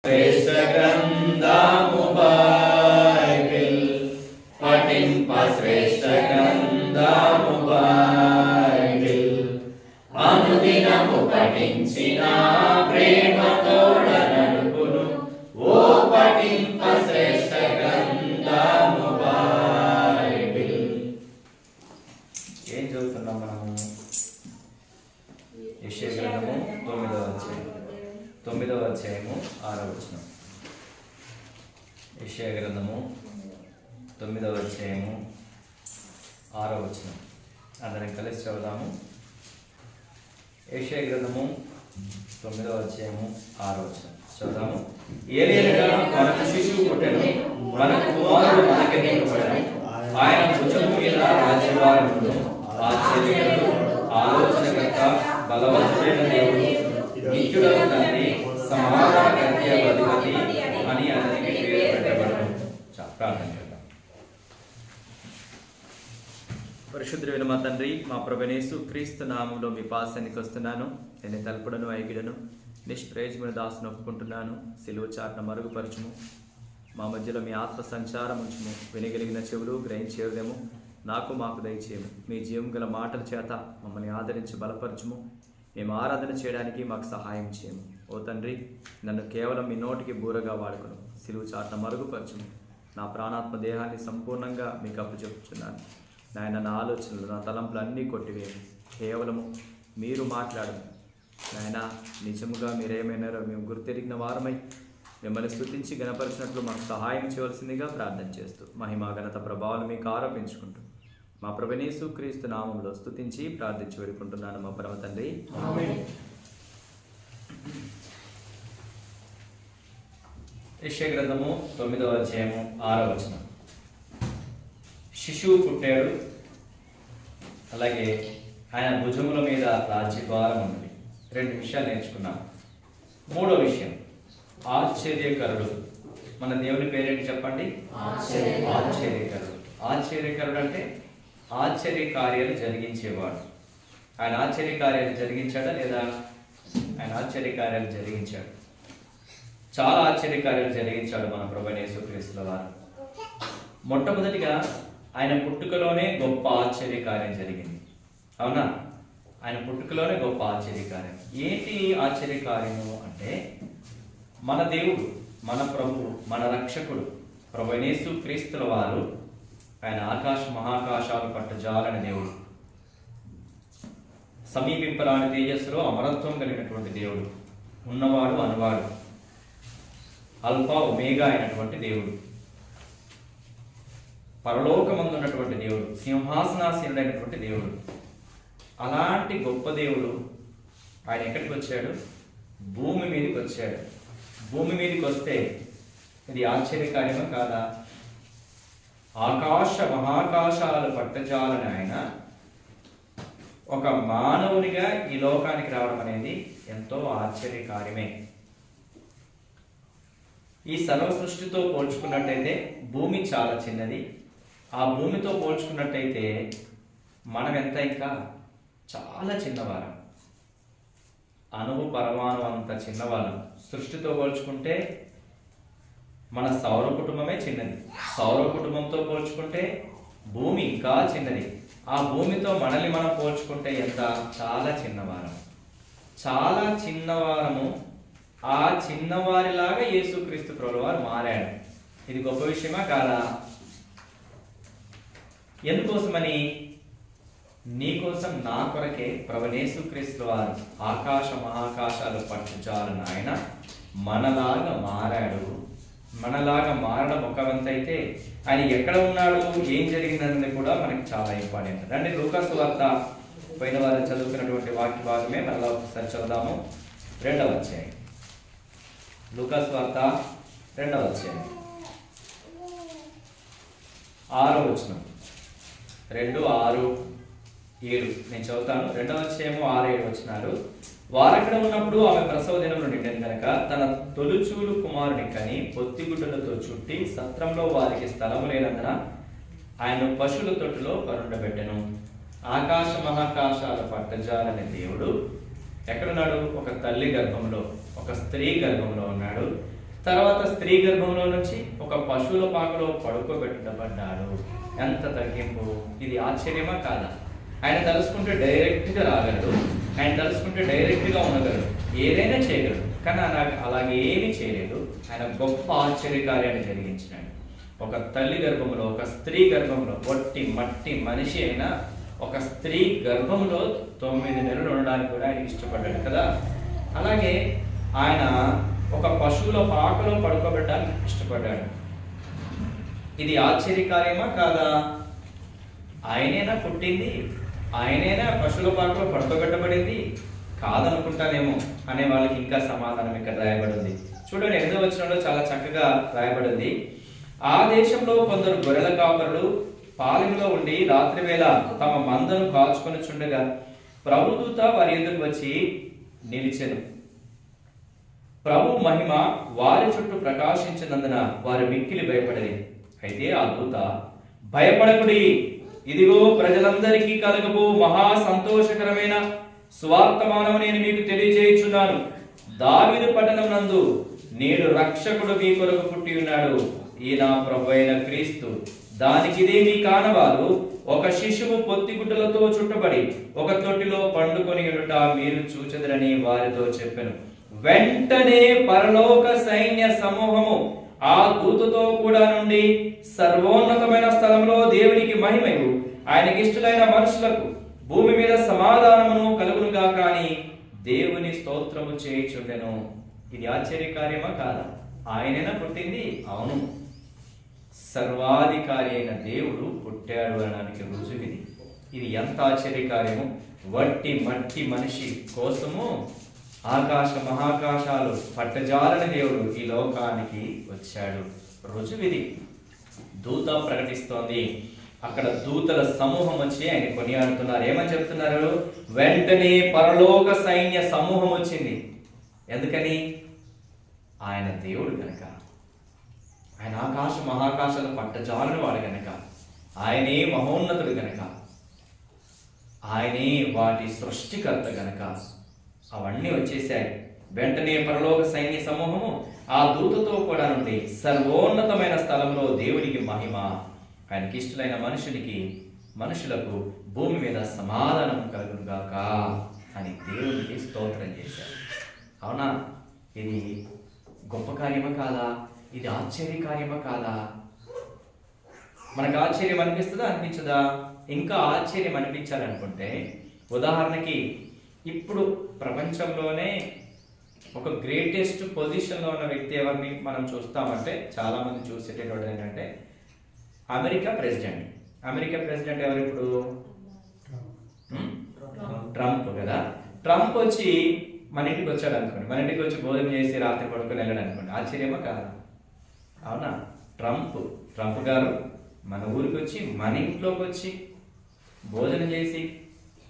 శ్రేష్ఠ గ్రంథము బైబిల్ పఠింప శ్రేష్ఠ గ్రంథము బైబిల్ అనుదినము పఠించిన ప్రేమతోడ నడుపును ఓ పఠింప శ్రేష్ఠ గ్రంథము బైబిల్. ఏం చదువుతున్నాం మనము? యెషయా గ్రంథము 9వ అధ్యాయము 6వ వచనం. యెషయా గ్రంథము 9వ అధ్యాయము 6వ వచనం. అందరం కలిసి చదువుదాము. యెషయా గ్రంథము 9వ అధ్యాయము 6వ వచనం చదువుదాము. ఏలియనగా మనకు శిశువు పుట్టెను, మనకు కుమారుడు మనకెన్నికబడెను, ఆయన భుజము మీద రాజ్యభారమును, ఆశ్చర్యకరుడు, ఆలోచనకర్త, బలవంతుడైన దేవుడు, నిత్యుడైన తండ్రి, సమాధానకర్త, అధిపతి అని అతనికి పేరు పెట్టబడును. ప్రార్థన చేద్దాం. పరిశుద్ధుడైన మా తండ్రి, మా ప్రభువైన యేసు క్రీస్తు నామములో మీ పాసానికి వస్తున్నాను. నేను తలుపుడను ఐగిడను నిష్ప్రయోజనమైన దాసును ఒప్పుకుంటున్నాను. సిలువ చాటున మరుగుపరచుము, మా మధ్యలో మీ ఆత్మ సంచారం ఉంచుము. వినగలిగిన చెవులు గ్రహించే హృదయము మాకు దయచేయము. మీ జీవం గల మాటల చేత మమ్మల్ని ఆదరించి బలపరచుము. మేము ఆరాధన చేయడానికి మాకు సహాయం చేయము. ఓ తండ్రి, నన్ను కేవలం మీ నోటికి బూరగా వాడుకును. సిలువ చాటున మరుగుపరచుము. నా ప్రాణాత్మ దేహాన్ని సంపూర్ణంగా మీకు అప్పచెప్పుచున్నాను. నాయన, నా ఆలోచనలు, నా తలంపులు అన్నీ కొట్టివేయండి. కేవలము మీరు మాట్లాడము. నాయన, నిజముగా మీరేమైనారో మేము గుర్తెరిగిన వారమై మిమ్మల్ని స్తుతించి గణపరిచినట్లు మాకు సహాయం చేయవలసిందిగా ప్రార్థన చేస్తూ మహిమా ఘనత ప్రభావాలు మీకు ఆరోపించుకుంటూ మా ప్రభువైన యేసు క్రీస్తు నామములో స్తుతించి ప్రార్థించి వేడుకుంటున్నాను మా పరమ తండ్రి. ఆమేన్. యెషయా గ్రంథము 9వ అధ్యాయము 6వ వచనం. శిశువు పుట్టాడు, అలాగే ఆయన భుజముల మీద రాజ్యభారం ఉన్నది. 2 విషయాలు నేర్చుకున్నాం. 3వ విషయం, ఆశ్చర్యకరుడు. మన దేవుని పేరేంటి చెప్పండి? ఆశ్చర్యకరుడు. ఆశ్చర్యకరుడు అంటే ఆశ్చర్యకార్యాలు జరిగించేవాడు. ఆయన ఆశ్చర్యకార్యాలు జరిగించాడా లేదా? ఆయన ఆశ్చర్యకార్యాలు జరిగించాడు. చాలా ఆశ్చర్యకార్యాలు జరిగించాడు మన ప్రభువైన యేసుక్రీస్తుల వారు. మొట్టమొదటిగా ఆయన పుట్టుకలోనే గొప్ప ఆశ్చర్యకార్యం జరిగింది. అవునా? ఆయన పుట్టుకలోనే గొప్ప ఆశ్చర్యకార్యం. ఏంటి ఆశ్చర్యకార్యము అంటే, మన దేవుడు, మన ప్రభువు, మన రక్షకుడు ప్రభువైన యేసుక్రీస్తుల వారు ఆయన ఆకాశ మహాకాశాలు పట్టజాలని దేవుడు, సమీపింపరాని తేజస్సులో అమరత్వం కలిగినటువంటి దేవుడు, ఉన్నవాడు అనువాడు, అల్ఫా ఒమేగా అయినటువంటి దేవుడు, పరలోకమందున్నటువంటి దేవుడు, సింహాసనాసీనుడైనటువంటి దేవుడు. అలాంటి గొప్ప దేవుడు ఆయన ఎక్కడికి వచ్చాడు? భూమి మీదకి వచ్చాడు. భూమి మీదకి వస్తే ఇది ఆశ్చర్యకార్యమా కాదా? ఆకాశ మహాకాశాలు పట్టజాలని ఆయన ఒక మానవునిగా ఈ లోకానికి రావడం అనేది ఎంతో ఆశ్చర్యకార్యమే. ఈ సర్వ సృష్టితో పోల్చుకున్నట్టయితే భూమి చాలా చిన్నది. ఆ భూమితో పోల్చుకున్నట్టయితే మనం ఎంత ఇంకా చాలా చిన్నవారం. అణువు పరమాణు అంత చిన్నవాళ్ళం. సృష్టితో పోల్చుకుంటే మన సౌర కుటుంబమే చిన్నది. సౌర కుటుంబంతో పోల్చుకుంటే భూమి ఇంకా చిన్నది. ఆ భూమితో మనల్ని మనం పోల్చుకుంటే ఎంత చాలా చిన్నవారం. చాలా చిన్నవారము. ఆ చిన్నవారిలాగా యేసుక్రీస్తు ప్రభువు వారు మారాడు. ఇది గొప్ప విషయమా కాదా? ఎందుకోసమని? నీకోసం, నా కొరకే ప్రభువైన యేసుక్రీస్తు వారు ఆకాశ మహాకాశాలు పట్టుజాలని ఆయన మనలాగా మారాడు. మనలాగా మారడం ఒక వంతైతే ఆయన ఎక్కడ ఉన్నాడు, ఏం జరిగిందన్నది కూడా మనకి చాలా ఇంపార్టెంట్. రండి, లూకా సువార్త పోయిన వారు చదువుకున్నటువంటి వాక్య భాగమే మరలా ఒకసారి చదువుదాము. 2వ అధ్యాయం, లూకా సువార్త 2వ అధ్యాయం 6వ వచనం. 2, 6, 7 నేను చదువుతాను. 2వ అధ్యాయము 6, 7 వచనాలు. వారక్కడ ఉన్నప్పుడు ఆమె ప్రసవ దినములు నిండెను గనక తన తొలిచూలు కుమారుని కని పొత్తిగుడ్డలతో చుట్టి సత్రంలో వారికి స్థలము లేనందున ఆయన పశువుల తొట్టులో పరుండబెట్టెను. ఆకాశ మహాకాశాల పట్టజాలని దేవుడు ఎక్కడున్నాడు? ఒక తల్లి గర్భంలో, ఒక స్త్రీ గర్భంలో ఉన్నాడు. తర్వాత స్త్రీ గర్భంలో నుంచి ఒక పశువుల పాకలో పడుకోబెట్టబడ్డాడు. ఎంత తగ్గింపు! ఇది ఆశ్చర్యమా కాదా? ఆయన తలుసుకుంటే డైరెక్ట్ గా రాగలడు, ఆయన తలుసుకుంటే డైరెక్ట్ గా ఉండగలడు, ఏదైనా చేయగలడు. కానీ అలాగే ఏమీ చేయలేదు. ఆయన గొప్ప ఆశ్చర్యకార్యాన్ని జరిగించినాడు. ఒక తల్లి గర్భంలో, ఒక స్త్రీ గర్భంలో, ఒట్టి మట్టి మనిషి అయినా ఒక స్త్రీ గర్భంలో 9 నెలలు ఉండడానికి కూడా ఆయన ఇష్టపడ్డాడు కదా. అలాగే ఆయన ఒక పశువుల పాకలో పడుకోబెట్టడానికి ఇష్టపడ్డాడు. ఇది ఆశ్చర్యకార్యమా కాదా? ఆయనేనా పుట్టింది, ఆయనేనా పశువుల పాకలో పడుకోబెట్టబడింది? కాదనుకుంటానేమో అనే వాళ్ళకి ఇంకా సమాధానం ఇక్కడ రాయబడింది. చూడండి, 8వ వచనంలో చాలా చక్కగా రాయబడింది. ఆ దేశంలో కొందరు గొర్రెల కాపరులు పాలెంలో ఉండి రాత్రి వేళ తమ మందను కాచుకొని చుండగా ప్రభుదూత వారి ఎదురు వచ్చి నిలిచెను. ప్రభు మహిమ వారి చుట్టూ ప్రకాశించినందున వారు మిక్కిలి భయపడేది. అయితే ఆ దూత, భయపడకుడి, ఇదిగో ప్రజలందరికీ కలగబో మహా సంతోషకరమైన స్వార్థమానము నేను మీకు తెలియజేయుచున్నాను. దావీదు పట్టణం నందు నేడు రక్షకుడు మీ కొరకు పుట్టి ఉన్నాడు. ఈయన ప్రభు అయిన క్రీస్తు. దానికి ఇదే మీ కానవాలు. ఒక శిశువు పొత్తిగుడ్డలతో చుట్టబడి ఒక తొట్టిలో పండుకొని ఉండుట మీరు చూచెదరని వారితో చెప్పెను. వెంటనే పరలోక సైన్య సమూహము ఆ దూతతో కూడా నుండి సర్వోన్నతమైన స్థలంలో దేవునికి మహిమయు ఆయనకి ఇష్టలైన మనుషులకు భూమి మీద సమాధానమును కలుగునుగా కానీ దేవుని స్తోత్రము చేయుచుండెను. ఇది ఆశ్చర్యకార్యమా కాదా? ఆయనైనా పుట్టింది? అవును, సర్వాధికారి అయిన దేవుడు పుట్టాడు అనడానికి రుజువిది. ఇది ఎంత ఆశ్చర్యకార్యము! వట్టి మట్టి మనిషి కోసము ఆకాశ మహాకాశాలు పట్టజాలని దేవుడు ఈ లోకానికి వచ్చాడు. రుజువిది. దూత ప్రకటిస్తోంది. అక్కడ దూతల సమూహం వచ్చి ఆయన కొనియాడుతున్నారు. ఏమని చెప్తున్నారు? వెంటనే పరలోక సైన్య సమూహం వచ్చింది. ఎందుకని? ఆయన దేవుడు గనక, ఆయన ఆకాశ మహాకాశాలు పట్టజాలని వాడు గనక, ఆయనే మహోన్నతుడు గనక, ఆయనే వాటి సృష్టికర్త గనక అవన్నీ వచ్చేసాయి. వెంటనే పరలోక సైన్య సమూహము ఆ దూతతో కూడా నుండి సర్వోన్నతమైన స్థలంలో దేవునికి మహిమ, ఆయనకి ఇష్టలైన మనుషులకు భూమి మీద సమాధానం కలుగునుగాక అని దేవునికి స్తోత్రం చేశారు. అవునా? ఇది గొప్ప కార్యమా కాదా? ఇది ఆశ్చర్యకార్యమా కాదా? మనకు ఆశ్చర్యం అనిపిస్తుందా, అనిపించదా? ఇంకా ఆశ్చర్యం అనిపించాలనుకుంటే, ఉదాహరణకి ఇప్పుడు ప్రపంచంలోనే ఒక గ్రేటెస్ట్ పొజిషన్లో ఉన్న వ్యక్తి ఎవరిని మనం చూస్తామంటే, చాలా మంది చూసేటటువంటి ఏంటంటే అమెరికా ప్రెసిడెంట్. అమెరికా ప్రెసిడెంట్ ఎవరు ఇప్పుడు? ట్రంప్ కదా. ట్రంప్ వచ్చి మన ఇంటికి వచ్చాడు అనుకోండి, మన ఇంటికి వచ్చి భోజనం చేసి రాత్రి పడుకొని వెళ్ళాడు అనుకోండి, ఆశ్చర్యమా కాదా? అవునా? ట్రంప్ గారు మన ఊరికి వచ్చి, మన ఇంట్లోకి వచ్చి భోజనం చేసి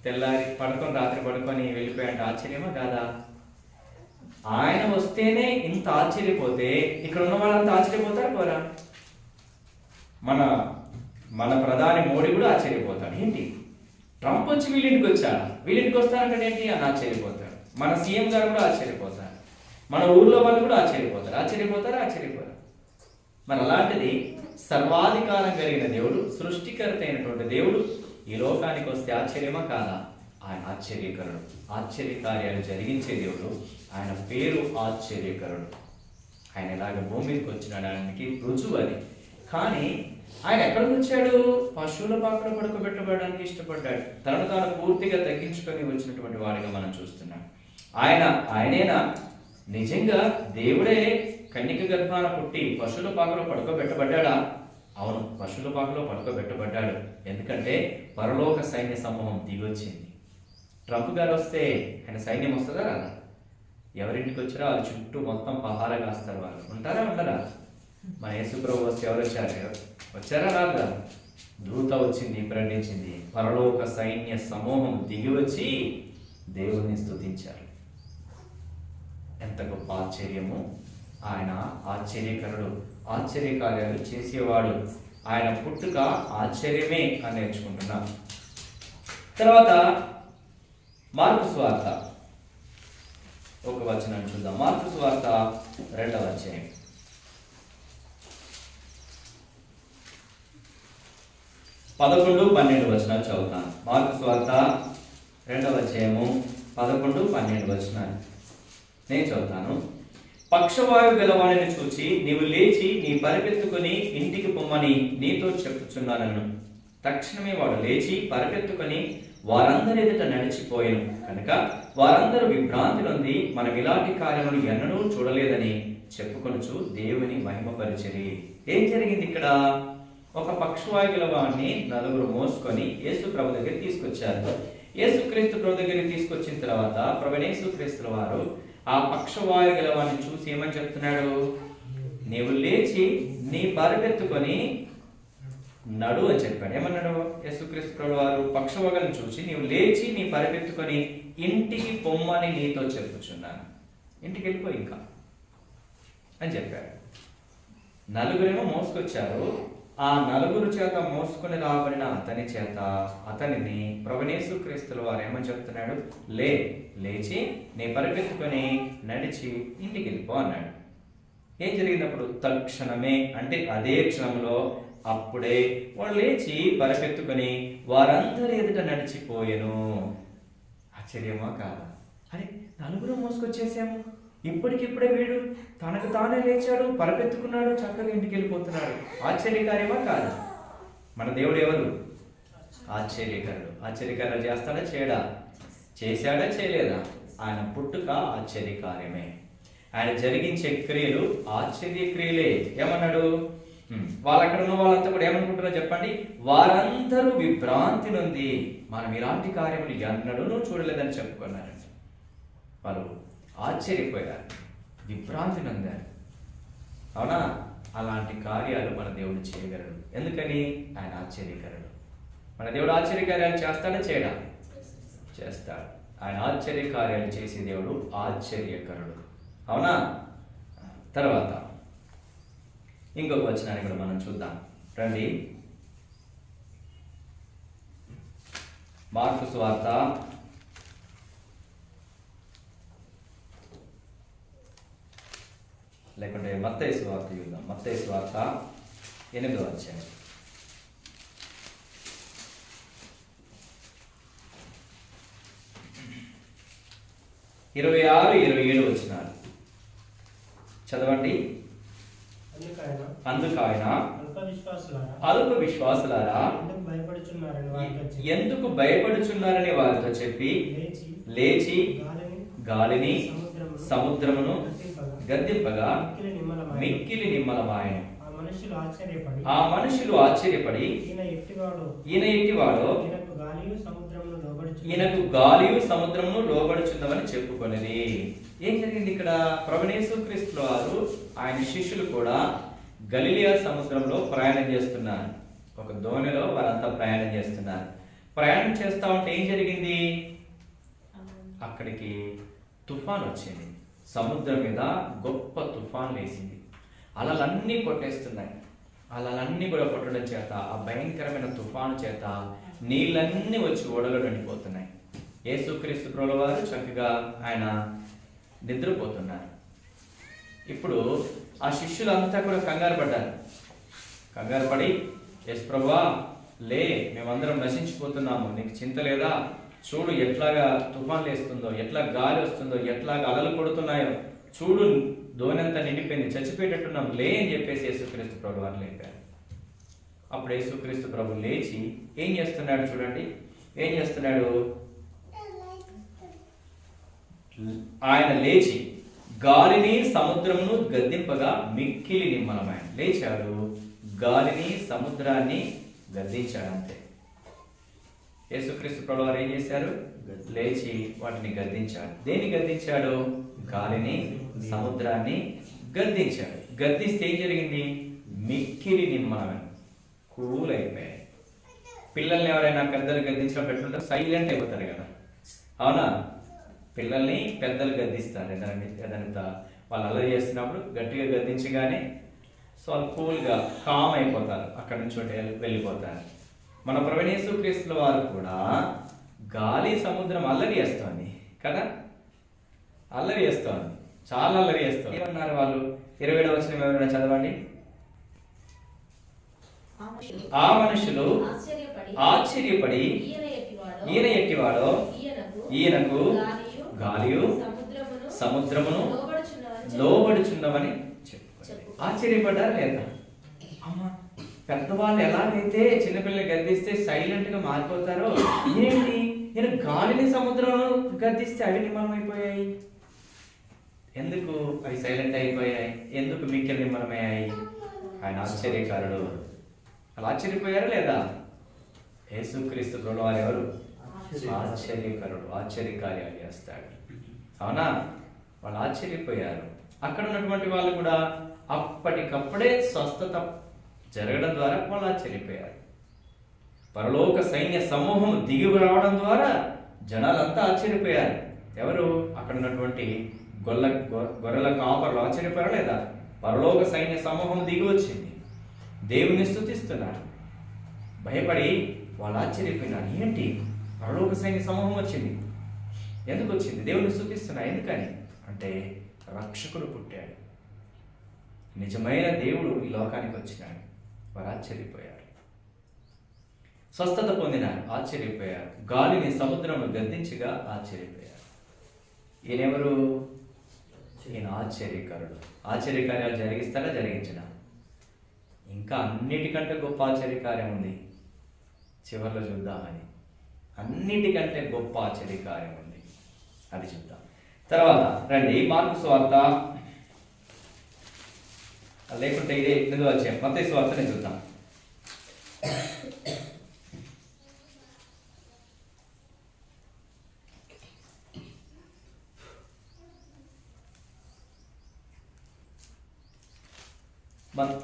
తెల్లారి పడుకొని రాత్రి పడుకొని వెళ్ళిపోయాడు. ఆశ్చర్యమా కాదా? ఆయన వస్తేనే ఇంత ఆశ్చర్యపోతే ఇక్కడ ఉన్న వాళ్ళంతా ఆశ్చర్యపోతారు పోరా? మన ప్రధాని మోడీ కూడా ఆశ్చర్యపోతాడు. ఏంటి ట్రంప్ వచ్చి వీళ్ళింటికి వచ్చాడు, వీళ్ళింటికి వస్తారంటే ఏంటి అని ఆశ్చర్యపోతాడు. మన సీఎం గారు కూడా ఆశ్చర్యపోతారు, మన ఊర్లో వాళ్ళు కూడా ఆశ్చర్యపోతారు. మరి అలాంటిది సర్వాధికారం కలిగిన దేవుడు, సృష్టికర్త అయినటువంటి దేవుడు ఈ లోకానికి వస్తే ఆశ్చర్యమా కాదా? ఆయన ఆశ్చర్యకరుడు, ఆశ్చర్యకార్యాలు జరిగించే దేవుడు. ఆయన పేరు ఆశ్చర్యకరుడు. ఆయన ఇలాగ భూమికి వచ్చినడానికి రుజువు అది. కానీ ఆయన ఎక్కడికి వచ్చాడు? పశువుల పాకలో పడుకోబెట్టబడడానికి ఇష్టపడ్డాడు. తనను తాను పూర్తిగా తగ్గించుకొని వచ్చినటువంటి వాడిగా మనం చూస్తున్నాం. ఆయనేనా నిజంగా దేవుడే కన్యక గర్భాన పుట్టి పశువుల పాకలో పడుకోబెట్టబడ్డాడా? అవును, పశువుల పాకలో పడుకోబెట్టబడ్డాడు. ఎందుకంటే పరలోక సైన్య సమూహం దిగొచ్చింది. ట్రంప్ గారు వస్తే ఆయన సైన్యం వస్తుందా రాదా? ఎవరింటికి వచ్చారో వాళ్ళ చుట్టూ మొత్తం పహారా కాస్తారు. వాళ్ళు ఉంటారా ఉండరా? మన యేసుప్రభు వస్తే ఎవరు వచ్చారా రాదా? దూత వచ్చింది, ప్రకటించింది. పరలోక సైన్య సమూహం దిగి వచ్చి దేవుణ్ణి స్తుతించారు. ఎంత గొప్ప ఆశ్చర్యము! ఆయన ఆశ్చర్యకరుడు, ఆశ్చర్యకార్యాలు చేసేవాడు. ఆయన పుట్టుక ఆశ్చర్యమే అని నేర్చుకుంటున్నాం. తర్వాత మార్కు సువార్త ఒక వచనాన్ని చూద్దాం. మార్కు సువార్త 2వ అధ్యాయం 11-12 వచనాలు చదువుతాను. మార్కు సువార్త 2వ అధ్యాయము 11-12 వచనాలు నేను చదువుతాను. పక్షవాయు గలవాడిని చూచి నీవు లేచి నీ పరిపెత్తుకొని ఇంటికి పొమ్మని నీతో చెప్పుచున్నానను. తక్షణమే వాడు లేచి పరిపెత్తుకొని వారందరి ఎదుట నడిచిపోయాను. కనుక వారందరూ విభ్రాంతి నొంది మనం ఇలాంటి కార్యములు ఎన్నడూ చూడలేదని చెప్పుకొనుచు దేవుని మహిమపరిచిరి. ఏం జరిగింది ఇక్కడ? ఒక పక్షవాయు గలవాడిని నలుగురు మోసుకొని యేసు ప్రభు దగ్గర తీసుకొచ్చారు. యేసుక్రీస్తు ప్రభు దగ్గరికి తీసుకొచ్చిన తర్వాత ప్రభువైన యేసుక్రీస్తుల వారు ఆ పక్షవాయు గలవాడిని చూసి ఏమని చెప్తున్నాడు? నీవు లేచి నీ పరిపెత్తుకొని నడు అని చెప్పాడు. ఏమన్నాడు? యేసుక్రీస్తు ప్రభు వారు పక్షవాయుని చూసి నీవు లేచి నీ పరిపెత్తుకొని ఇంటికి పొమ్మని నీతో చెప్పుచున్నాను. ఇంటికి వెళ్ళిపో ఇంకా అని చెప్పాడు. నలుగురేమో మోసుకొచ్చారు. ఆ నలుగురు చేత మోసుకొని రాబడిన అతనిని ప్రభువైన యేసుక్రీస్తుల వారు ఏమని చెప్తున్నాడు? లేచి నీ పరిపెత్తుకొని నడిచి ఇంటికి వెళ్ళిపో అన్నాడు. ఏం జరిగినప్పుడు? తక్షణమే అంటే అదే క్షణంలో అప్పుడే వాడు లేచి పరిపెత్తుకొని వారందరి ఎదుట నడిచిపోయెను. ఆశ్చర్యమా కాదా? అరే, నలుగురు మోసుకొచ్చేసాము, ఇప్పటికిప్పుడే వీడు తనకు తానే లేచాడు, పరిపెత్తుకున్నాడు, చక్కగా ఇంటికి వెళ్ళిపోతున్నాడు. ఆశ్చర్యకార్యమా కాదా? మన దేవుడు ఎవరు? ఆశ్చర్యకరుడు. ఆశ్చర్యకార్యాలు చేస్తాడా చేయడా? చేశాడా చేయలేదా? ఆయన పుట్టుక ఆశ్చర్యకార్యమే. ఆయన జరిగించే క్రియలు ఆశ్చర్య క్రియలే. ఏమన్నాడు? వాళ్ళు అక్కడ ఉన్న వాళ్ళంతా కూడా ఏమనుకుంటున్నారో చెప్పండి? వారందరూ విభ్రాంతి నొంది మనం ఇలాంటి కార్యములు ఎన్నడూ చూడలేదని చెప్పుకున్నారండి. వాళ్ళు ఆశ్చర్యపోయారు, విభ్రాంతి నొందారు. అవునా? అలాంటి కార్యాలు మన దేవుడు చేయగలడు. ఎందుకని? ఆయన ఆశ్చర్యకరుడు. మన దేవుడు ఆశ్చర్యకార్యాలు చేస్తాడా చేయడా? చేస్తాడు. ఆయన ఆశ్చర్యకార్యాలు చేసే దేవుడు ఆశ్చర్యకరుడు. అవునా? తర్వాత ఇంకొక వచనాన్ని కూడా మనం చూద్దాం రండి. మార్కు సువార్త 8వ అధ్యాయం 26-27 వచనాలు చదవండి. అందుకాయన అల్ప విశ్వాసులారా ఎందుకు భయపడుచున్నారని వారితో చెప్పి లేచి గాలిని సముద్రమును గద్దింపగా మిక్కిలి నిమ్మలమాయెను. ఆ మనుషులు ఆశ్చర్యపడి ఈయన ఎట్టివాడో ఈయనకు గాలియు సముద్రమును లోబడుచున్నవని చెప్పుకొనిది. ఏం జరిగింది ఇక్కడ? ప్రభువైన యేసుక్రీస్తు వారు ఆయన శిష్యులు కూడా గలిలియా సముద్రంలో ప్రయాణం చేస్తున్నారు. ఒక దోణిలో వారంతా ప్రయాణం చేస్తున్నారు. ప్రయాణం చేస్తా ఉంటే ఏం జరిగింది? అక్కడికి తుఫాన్ వచ్చింది. సముద్రం మీద గొప్ప తుఫాన్ లేసింది. అలలన్నీ కొట్టేస్తున్నాయి. అలలన్నీ కూడా కొట్టడం చేత, ఆ భయంకరమైన తుఫాను చేత నీళ్ళన్నీ వచ్చి ఓడలో నిండిపోతున్నాయి. యేసుక్రీస్తు ప్రభువు వారు చక్కగా ఆయన నిద్రపోతున్నారు. ఇప్పుడు ఆ శిష్యులంతా కూడా కంగారు పడ్డారు. కంగారు పడి, యేసు ప్రభువా లే, మేమందరం నశించిపోతున్నాము, నీకు చింత లేదా? చూడు ఎట్లాగా తుఫాన్ లేస్తుందో, ఎట్లా గాలి వస్తుందో, ఎట్లాగా అలలు కొడుతున్నాయో చూడు, దోణంతా నిండిపోయింది, చచ్చిపోయేటట్టున్నాం, లే అని చెప్పేసి యేసుక్రీస్తు ప్రభు వారు లేపారు. అప్పుడు యేసుక్రీస్తు ప్రభు లేచి ఏం చేస్తున్నాడు చూడండి. ఏం చేస్తున్నాడు? ఆయన లేచి గాలిని సముద్రమును గద్దింపగా మిక్కిలి నిమ్మలమైన. లేచాడు, గాలిని సముద్రాన్ని గద్దించాడు. అంతే. యేసుక్రీస్తు ప్రభువు వారు ఏం చేశారు? లేచి వాటిని గద్దించాడు. దేన్ని గద్దించాడు? గాలిని సముద్రాన్ని గద్దించాడు. గద్దిస్తే ఏం జరిగింది? మిక్కిలి నిమ్మలమైన, కూల్ అయిపోయాయి. పిల్లల్ని ఎవరైనా పెద్దలు గద్దించడం పెట్టుకుంటే సైలెంట్ అయిపోతారు కదా, అవునా? పిల్లల్ని పెద్దలు గద్దిస్తారు. ఏదైనా వాళ్ళు అల్లరి చేస్తున్నప్పుడు గట్టిగా గద్దించగానే సో వాళ్ళు కూల్గా కామ్ అయిపోతారు, అక్కడి నుంచి వెళ్ళిపోతారు. మన ప్రభువైన యేసుక్రీస్తుల వారు కూడా గాలి సముద్రం అల్లరి చేస్తుంది కదా, అల్లరి చేస్తోంది, చాలా అల్లరి చేస్తోంది. ఏమన్నారు వాళ్ళు? 27వ వచనం ఎవరైనా చదవండి. ఆ మనుషులు ఆశ్చర్యపడి ఈయన ఎట్టివాడో ఈయనకు గాలియు సముద్రమును లోబడుచున్నవని చెప్పారు. ఆశ్చర్యపడ్డారు లేదా? అమ్మ, పెద్దవాళ్ళు ఎలాగైతే చిన్నపిల్లలు గద్దిస్తే సైలెంట్ గా మారిపోతారో, ఏంటి నేను గాలిని సముద్రంలో గద్దిస్తే అవి నిమ్మలమైపోయాయి. ఎందుకు అవి సైలెంట్ అయిపోయాయి? ఎందుకు మిక్కిలి నిమ్మలమయ్యాయి? ఆయన ఆశ్చర్యకారుడు. అలా ఆశ్చర్యపోయారా లేదా? యేసుక్రీస్తు ప్రభువు వారు ఎవరు? ఆశ్చర్యకరుడు, ఆశ్చర్యకార్యాలు చేస్తాడు. అవునా? వాళ్ళు ఆశ్చర్యపోయారు. అక్కడ ఉన్నటువంటి వాళ్ళు కూడా అప్పటికప్పుడే స్వస్థత జరగడం ద్వారా వాళ్ళు ఆశ్చర్యపోయారు. పరలోక సైన్య సమూహం దిగి రావడం ద్వారా జనాలంతా ఆశ్చర్యపోయారు. ఎవరు? అక్కడ ఉన్నటువంటి గొర్రెల కాపర్లు ఆశ్చర్యపోయారు లేదా? పరలోక సైన్య సమూహం దిగి వచ్చింది, దేవుని స్తుతిస్తున్నారు. భయపడి వాళ్ళు ఆశ్చర్యపోయినారు. ఏంటి పరలోక సైన్య సమూహం వచ్చింది? ఎందుకు వచ్చింది? దేవుని స్తుతిస్తున్నారు. ఎందుకని అంటే రక్షకుడు పుట్టాడు, నిజమైన దేవుడు ఈ లోకానికి వచ్చినాడు. వారు ఆశ్చర్యపోయారు. స్వస్థత పొందినారు, ఆశ్చర్యపోయారు. గాలిని సముద్రంలో గద్దించగా ఆశ్చర్యపోయారు. ఈయనెవరు? ఈయన ఆశ్చర్యకరుడు. ఆశ్చర్యకార్యాలు జరిగిస్తాడా? జరిగించడా? ఇంకా అన్నిటికంటే గొప్ప ఆశ్చర్యకార్యం ఉంది, చివరిలో చూద్దామని. అన్నిటికంటే గొప్ప ఆశ్చర్యకార్యం ఉంది, అది చూద్దాం. తర్వాత రండి, మార్కు సువార్త, లేకుంటే ఇదే 8వ అధ్యాయం మత్తయి సువార్తని చూద్దాం.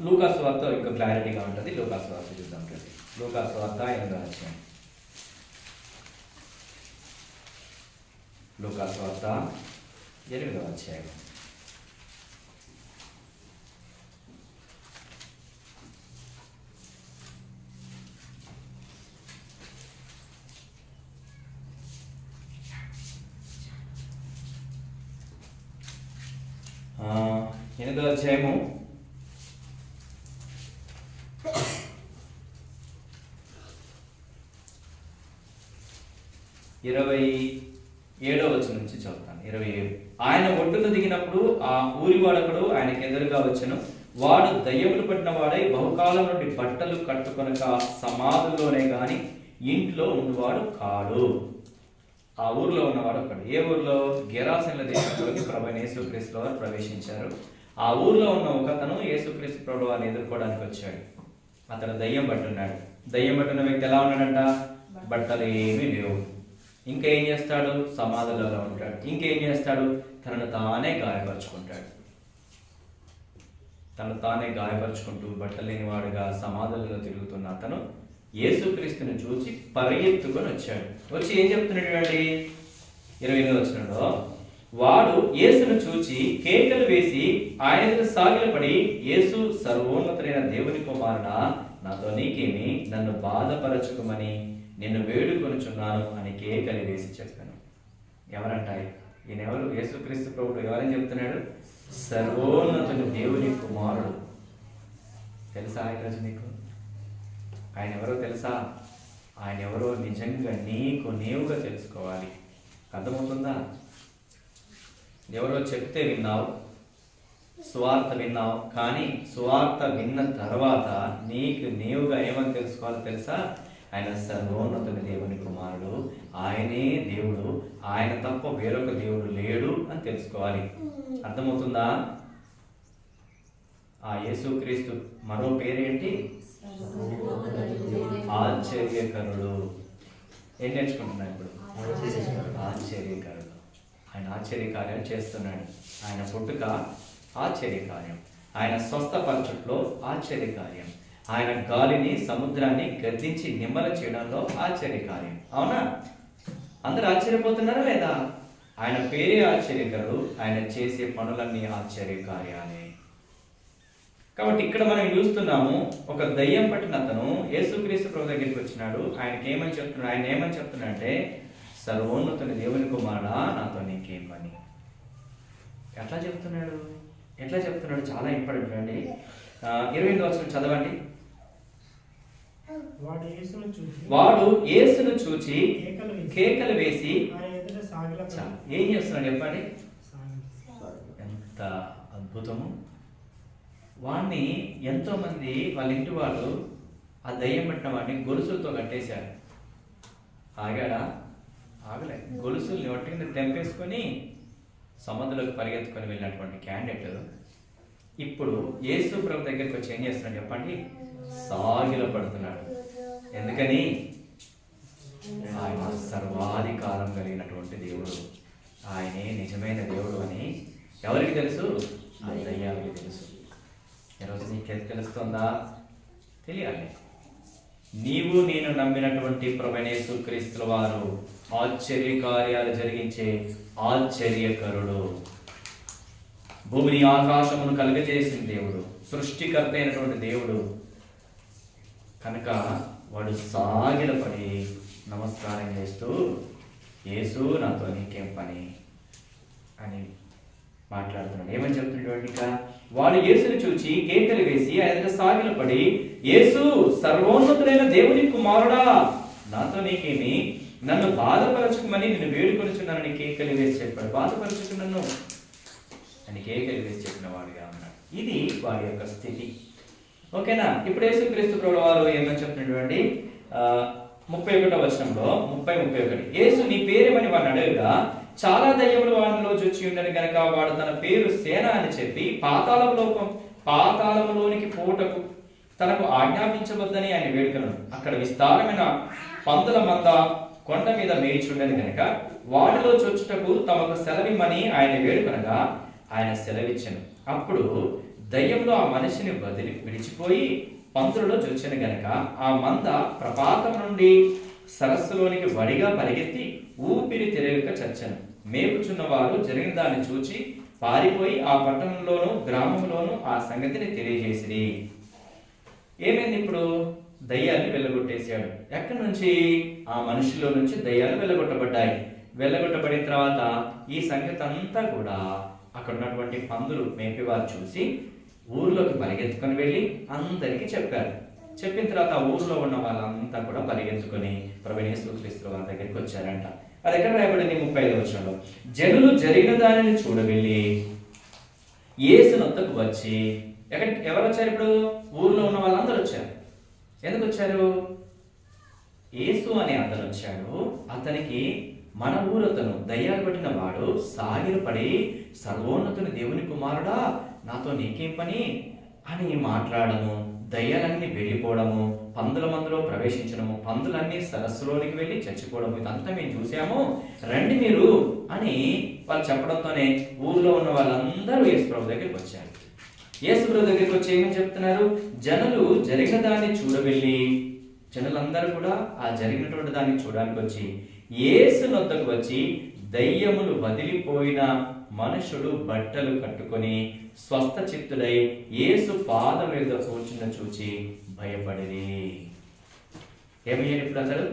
లూకా సువార్త ఇంకా క్లారిటీగా ఉంటుంది. లూకా సువార్త చూద్దాం. లూకా సువార్త 8వ అధ్యాయం. లూకా సువార్త 8వ అధ్యాయం. ఎనిమిదవ అధ్యాయము 27వ వచనం నుంచి చదువుతాను. 27. ఆయన ఒడ్డుకు దిగినప్పుడు ఆ ఊరి వాడొకడు ఆయనకు ఎదురుగా వచ్చెను. వాడు దయ్యములు పట్టిన వాడై బహుకాలం నుండి బట్టలు కట్టుకొనక సమాధుల్లోనే గాని ఇంట్లో ఉన్నవాడు కాడు. ఆ ఊర్లో ఉన్నవాడు ఒకడు. ఏ ఊర్లో? గెరాసెనుల దేశంలోకి ప్రభువైన యేసుక్రీస్తు వారు ప్రవేశించారు. ఆ ఊర్లో ఉన్న ఒకతను యేసుక్రీస్తు ప్రభువు వారిని ఎదుర్కోవడానికి వచ్చాడు. అతను దయ్యం పట్టున్నాడు. దయ్యం పట్టిన వ్యక్తి ఎలా ఉన్నాడంట? బట్టలు ఏమీ లేవు. ఇంకా ఏం చేస్తాడు? సమాధులలో ఉంటాడు. ఇంకేం చేస్తాడు? తనను తానే గాయపరుచుకుంటాడు. తను తానే గాయపరుచుకుంటూ బట్టలు లేనివాడుగా సమాధులలో తిరుగుతున్న అతను యేసుక్రీస్తుని చూసి పరిగెత్తుకొని వచ్చాడు. వచ్చి ఏం చెప్తున్నాడు? 28వ వచనంలో, వాడు యేసును చూచి కేకలు వేసి ఆయన సాగిలపడి, యేసు సర్వోన్నతుడైన దేవుని కుమారుడా, నాతో నీకేమి? నన్ను బాధపరచుకోమని నిన్ను వేడుకొనుచున్నాను అని కేకలు వేసి చెప్పాను. ఎవరంటాయి? ఈయన ఎవరు? యేసుక్రీస్తు ప్రభువు. ఎవరని చెప్తున్నాడు? సర్వోన్నతుని దేవుని కుమారుడు. తెలుసా ఈరోజు నీకు ఆయన ఎవరో? తెలుసా? ఆయన ఎవరో నిజంగా నీవుగా తెలుసుకోవాలి. అర్థమవుతుందా? ఎవరో చెప్తే విన్నావు, సువార్త విన్నావు, కానీ సువార్త విన్న తర్వాత నీవుగా ఏమని తెలుసుకోవాలో తెలుసా? ఆయన సర్వోన్నతుని దేవుని కుమారుడు, ఆయనే దేవుడు, ఆయన తప్ప వేరొక దేవుడు లేడు అని తెలుసుకోవాలి. అర్థమవుతుందా? ఆ యేసుక్రీస్తు మరో పేరేంటి? ఆశ్చర్యకరుడు. ఏం నేర్చుకుంటున్నా ఇప్పుడు? ఆశ్చర్యకరుడు. ఆయన ఆశ్చర్యకార్యాలు చేస్తున్నాడు. ఆయన పుట్టుక ఆశ్చర్యకార్యం, ఆయన స్వస్థపరచుట్లో ఆశ్చర్యకార్యం, ఆయన గాలిని సముద్రాన్ని గద్దించి నిమ్మల చేయడంలో ఆశ్చర్యకార్యం. అవునా? అందరూ ఆశ్చర్యపోతున్నారా లేదా? ఆయన పేరే ఆశ్చర్యకరుడు, ఆయన చేసే పనులన్నీ ఆశ్చర్యకార్యాలే. కాబట్టి ఇక్కడ మనం చూస్తున్నాము, ఒక దయ్యం పట్టిన అతను యేసుక్రీస్తు ప్రభు దగ్గరికి వచ్చినాడు. ఆయనకి ఏమని చెప్తున్నాడు? ఆయన ఏమని చెప్తున్నాడంటే, సర్వోన్నతుని దేవుని కుమారుడా, నాతో నీకేం పని? ఎట్లా చెప్తున్నాడు చాలా ఇంపార్టెంట్ అండి. 28వ వచనం చదవండి. వాడు యేసును చూచి కేకలు వేసి ఏం చేస్తున్నాడు చెప్పండి. ఎంత అద్భుతము! వాడిని ఎంతో మంది వాళ్ళ ఇంటి వాళ్ళు ఆ దయ్యం పట్టిన వాడిని గొలుసులతో కట్టేశారు. ఆగాడా? ఆగలే. గొలుసుల్ని ఒట్టిని తెంపేసుకొని సముద్రంలోకి పరిగెత్తుకొని వెళ్ళినటువంటి క్యాండిడేట్ ఇప్పుడు యేసు ప్రభు దగ్గరికి వచ్చి ఏం చేస్తున్నాడు చెప్పండి? సాగిల పడుతున్నాడు. ఎందుకని? ఆయన సర్వాధికారం కలిగినటువంటి దేవుడు, ఆయనే నిజమైన దేవుడు అని ఎవరికి తెలుసు? ఆ దయ్యాలకి తెలుసు. ఈరోజు నీకు తెలుస్తుందా? తెలియాలి. నీవు నేను నమ్మినటువంటి ప్రభువైన యేసుక్రీస్తు వారు ఆశ్చర్య కార్యాలు జరిగించే ఆశ్చర్యకరుడు, భూమిని ఆకాశమును కలుగజేసిన దేవుడు, సృష్టికర్త అయినటువంటి దేవుడు. కనుక వాడు సాగిలపడి నమస్కారం చేస్తూ, యేసు నాతో నీకేం పని అని మాట్లాడుతున్నాడు. ఏమని చెప్తున్నాడు? ఇంకా వాడు యేసును చూచి కేకలు వేసి ఆయన సాగిలపడి, యేసు సర్వోన్నతుడైన దేవుని కుమారుడా, నాతో నీకేమి, నన్ను బాధపరచుకోమని నిన్ను వేడుకొనిచున్నానని కేకలు వేసి చెప్పాడు. బాధపరచుకు నన్ను అని కేకలు వేసి చెప్పిన వాడిగా ఉన్నాడు. ఇది వాడి యొక్క స్థితి. ఓకేనా? ఇప్పుడు యేసుక్రీస్తు ప్రభువు వారు ఏమని చెప్తున్నటువంటి 31వ వచనంలో 30-31 యేసు నీ పేరేమని వాడిని అడగగా, చాలా దయ్యములు వాడిలో జొచ్చి ఉండని గనక వాడు తన పేరు సేన అని చెప్పి పాతాళములోనికి పోటకు తనకు ఆజ్ఞాపించవద్దని ఆయన వేడుకను. అక్కడ విస్తారమైన పందుల మంద కొండ మీద మేయిచుండని గనక వాటిలో చొచ్చుటకు తమకు సెలవిమ్మని ఆయన వేడుకనగా ఆయన సెలవిచ్చను. అప్పుడు దయ్యంలో ఆ మనిషిని విడిచిపోయి పందులలో జొచ్చెను గనక ఆ మంద ప్రపాతం నుండి సరస్సులోనికి వడిగా పరిగెత్తి ఊపిరి తిరగక చచ్చెను. మేపుచున్న వారు జరిగిన దాన్ని చూచి పారిపోయి ఆ పట్టణంలోను గ్రామంలోను ఆ సంగతిని తెలియజేసిరి. ఏమైంది? ఇప్పుడు దయ్యాన్ని వెళ్ళగొట్టేశాడు. ఎక్కడి నుంచి? ఆ మనిషిలో నుంచి దయ్యాలు వెళ్ళగొట్టబడ్డాయి. వెళ్ళగొట్టబడిన తర్వాత ఈ సంగతి అంతా కూడా అక్కడ ఉన్నటువంటి పందులు మేపేవారు చూసి ఊర్లోకి పరిగెత్తుకొని వెళ్ళి అందరికీ చెప్పారు. చెప్పిన తర్వాత ఆ ఊర్లో ఉన్న వాళ్ళంతా కూడా పరిగెత్తుకొని ప్రభువైన యేసుక్రీస్తు వారి దగ్గరికి వచ్చారంట. అది ఎక్కడ రాయబడింది? 35వ వచనంలో జనులు జరిగిన దానిని చూడవెళ్ళి యేసు నొద్దకు వచ్చి, ఎవరు వచ్చారు? ఇప్పుడు ఊర్లో ఉన్న వాళ్ళందరూ వచ్చారు. ఎందుకు వచ్చారు? యేసు అనే అతను వచ్చాడు. అతనికి మన ఊరతను దయ్యాలు పట్టిన వాడు సాగిలపడి, సర్వోన్నతుని దేవుని కుమారుడా, నాతో నీకేం పని అని మాట్లాడము, దయ్యాలన్నీ వెళ్ళిపోవడము, పందుల మందులో ప్రవేశించడము, పందులన్నీ సరస్సులోనికి వెళ్ళి చచ్చిపోవడము, ఇదంతా మేము చూసాము, రండి మీరు అని వాళ్ళు చెప్పడంతోనే ఊర్లో ఉన్న వాళ్ళందరూ యేసు ప్రభు దగ్గరికి వచ్చారు. యేసు ప్రభు దగ్గరికి వచ్చి ఏమని చెప్తున్నారు? జనులు జరిగిన దాన్ని చూడవెళ్ళి, జనులందరూ కూడా ఆ జరిగినటువంటి దాన్ని చూడడానికి వచ్చి యేసు నొద్దకు వచ్చి దయ్యములు వదిలిపోయిన మనుషుడు బట్టలు కట్టుకొని స్వస్థ చిత్తుడై యేసు పాదం మీద కూర్చున్న చూచి భయపడిరి. ఏమయ్యాడు ఇప్పుడు అతడు?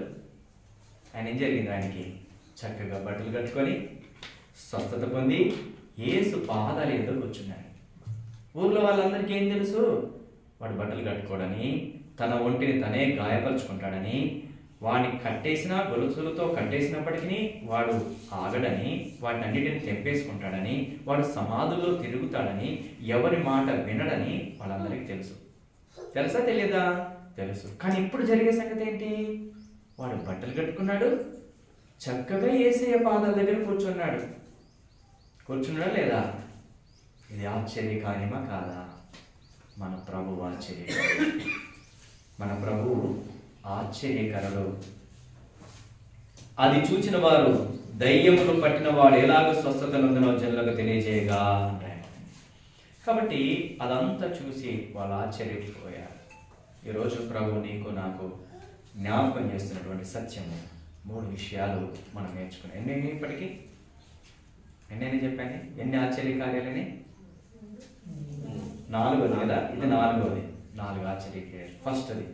ఆయన ఏం జరిగింది? ఆయనకి చక్కగా బట్టలు కట్టుకొని స్వస్థత పొంది యేసు పాదాల మీద కూర్చున్నాడు. ఊర్లో వాళ్ళందరికీ ఏం తెలుసు? వాడు బట్టలు కట్టుకోడని, తన ఒంటిని తనే గాయపరుచుకుంటాడని, వాడిని కట్టేసిన గొలుసులతో కట్టేసినప్పటికీ వాడు ఆగడని, వాటిని అన్నిటిని తెంపేసుకుంటాడని, వాడు సమాధుల్లో తిరుగుతాడని, ఎవరి మాట వినడని వాళ్ళందరికీ తెలుసు. తెలుసా తెలియదా? తెలుసు. కానీ ఇప్పుడు జరిగే సంగతి ఏంటి? వాడు బట్టలు కట్టుకున్నాడు, చక్కగా యేసయ్య పాదాల దగ్గర కూర్చున్నాడా లేదా? ఇది ఆశ్చర్యకార్యమా కాదా? మన ప్రభువు ఆశ్చర్యకరుడు. మన ప్రభువు ఆశ్చర్యకరుడు. అది చూచిన వారు దయ్యములు పట్టిన వాడు ఎలాగో స్వస్థత నొందినో జనులకు తెలియజేయగా అంటారు. కాబట్టి అదంతా చూసి వాళ్ళు ఆశ్చర్యపోయారు. ఈరోజు ప్రభు నీకు నాకు జ్ఞాపకం చేస్తున్నటువంటి సత్యము 3 విషయాలు మనం నేర్చుకున్నాం. ఎన్ని ఇప్పటికీ? ఎన్ని చెప్పాను? ఎన్ని ఆశ్చర్య కార్యాలని? 4 కదా? ఇది 4వది. 4 ఆశ్చర్యకార్యాలు. ఫస్ట్ది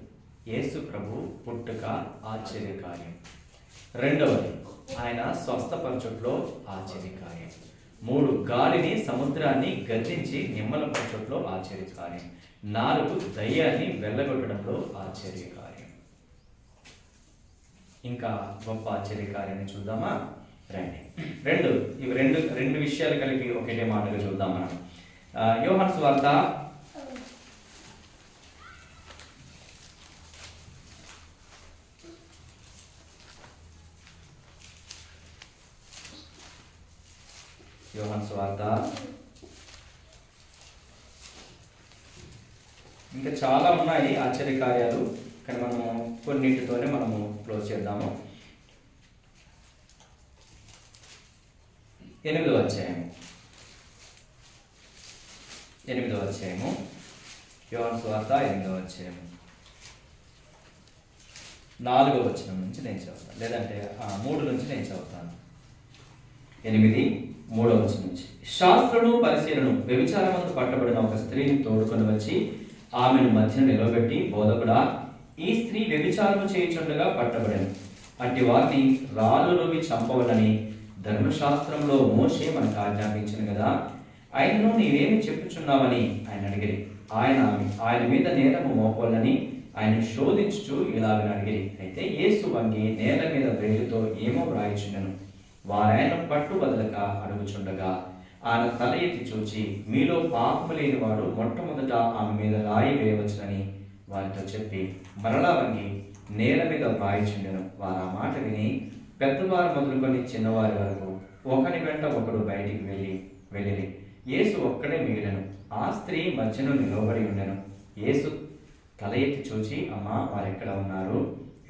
యేసు ప్రభు పుట్టుక ఆశ్చర్యకార్యం. 2వది ఆయన స్వస్థపరచుట్లో ఆశ్చర్యకార్యం. 3 గాలిని సముద్రాన్ని గద్దించి నిమ్మలపరచడంలో ఆశ్చర్యకార్యం. 4 దయ్యాన్ని వెళ్ళగొట్టడంలో ఆశ్చర్యకార్యం. ఇంకా గొప్ప ఆశ్చర్యకార్యాన్ని చూద్దామా రండి. ఇవి రెండు విషయాలు కలిపి ఒకటే మాటగా చూద్దాం మనం. యోహాను సువార్త 'యోహాను ఇంకా చాలా ఉన్నాయి ఆశ్చర్యకార్యాలు, కానీ మనము కొన్నింటితోనే మనము క్లోజ్ చేద్దాము. 8వ అధ్యాయము యోహాను సువార్త 8వ అధ్యాయము 4వ వచనం నుంచి నేను చదువుతాను, లేదంటే 3 నుంచి నేను చదువుతాను. 8:3వ వచనం నుంచి. శాస్త్రులను పరిశీలన వ్యభిచారమందు పట్టబడిన ఒక స్త్రీని తోడుకొని వచ్చి ఆమెను మధ్యన నిలబెట్టి, బోధకుడా, ఈ స్త్రీ వ్యభిచారము చేయుచుండగా పట్టబడెను. అట్టి వారిని రాళ్ళు రువి చంపవలని ధర్మశాస్త్రంలో మోషే మనకు ఆజ్ఞాపించను కదా, ఆయనను నీవేమి చెప్పుచున్నావని ఆయన అడిగిరి. ఆయన మీద నేరము మోపాలని ఆయన శోధించుచు ఇలాగని అడిగిరి. అయితే యేసు వంగి నేల మీద వేలుతో ఏమో వ్రాయిచుండెను. వారాయన పట్టు బదలక అడుగుచుండగా ఆయన తల ఎత్తి చూచి, మీలో పాపము లేని వాడు మొట్టమొదట ఆమె మీద రాయి వేయవచ్చునని వారితో చెప్పి మరలా వంగి నేల మీద వ్రాయిచుండెను. వారు ఆ మాట విని పెద్దవారు మొదలుకొని చిన్నవారి వరకు ఒకని వెంట ఒకడు బయటికి వెళ్ళిరి. యేసు ఒక్కడే మిగిలెను. ఆ స్త్రీ మధ్యలో నిలబడి ఉండెను. యేసు తల ఎత్తి చూచి, అమ్మా, వారెక్కడ ఉన్నారు?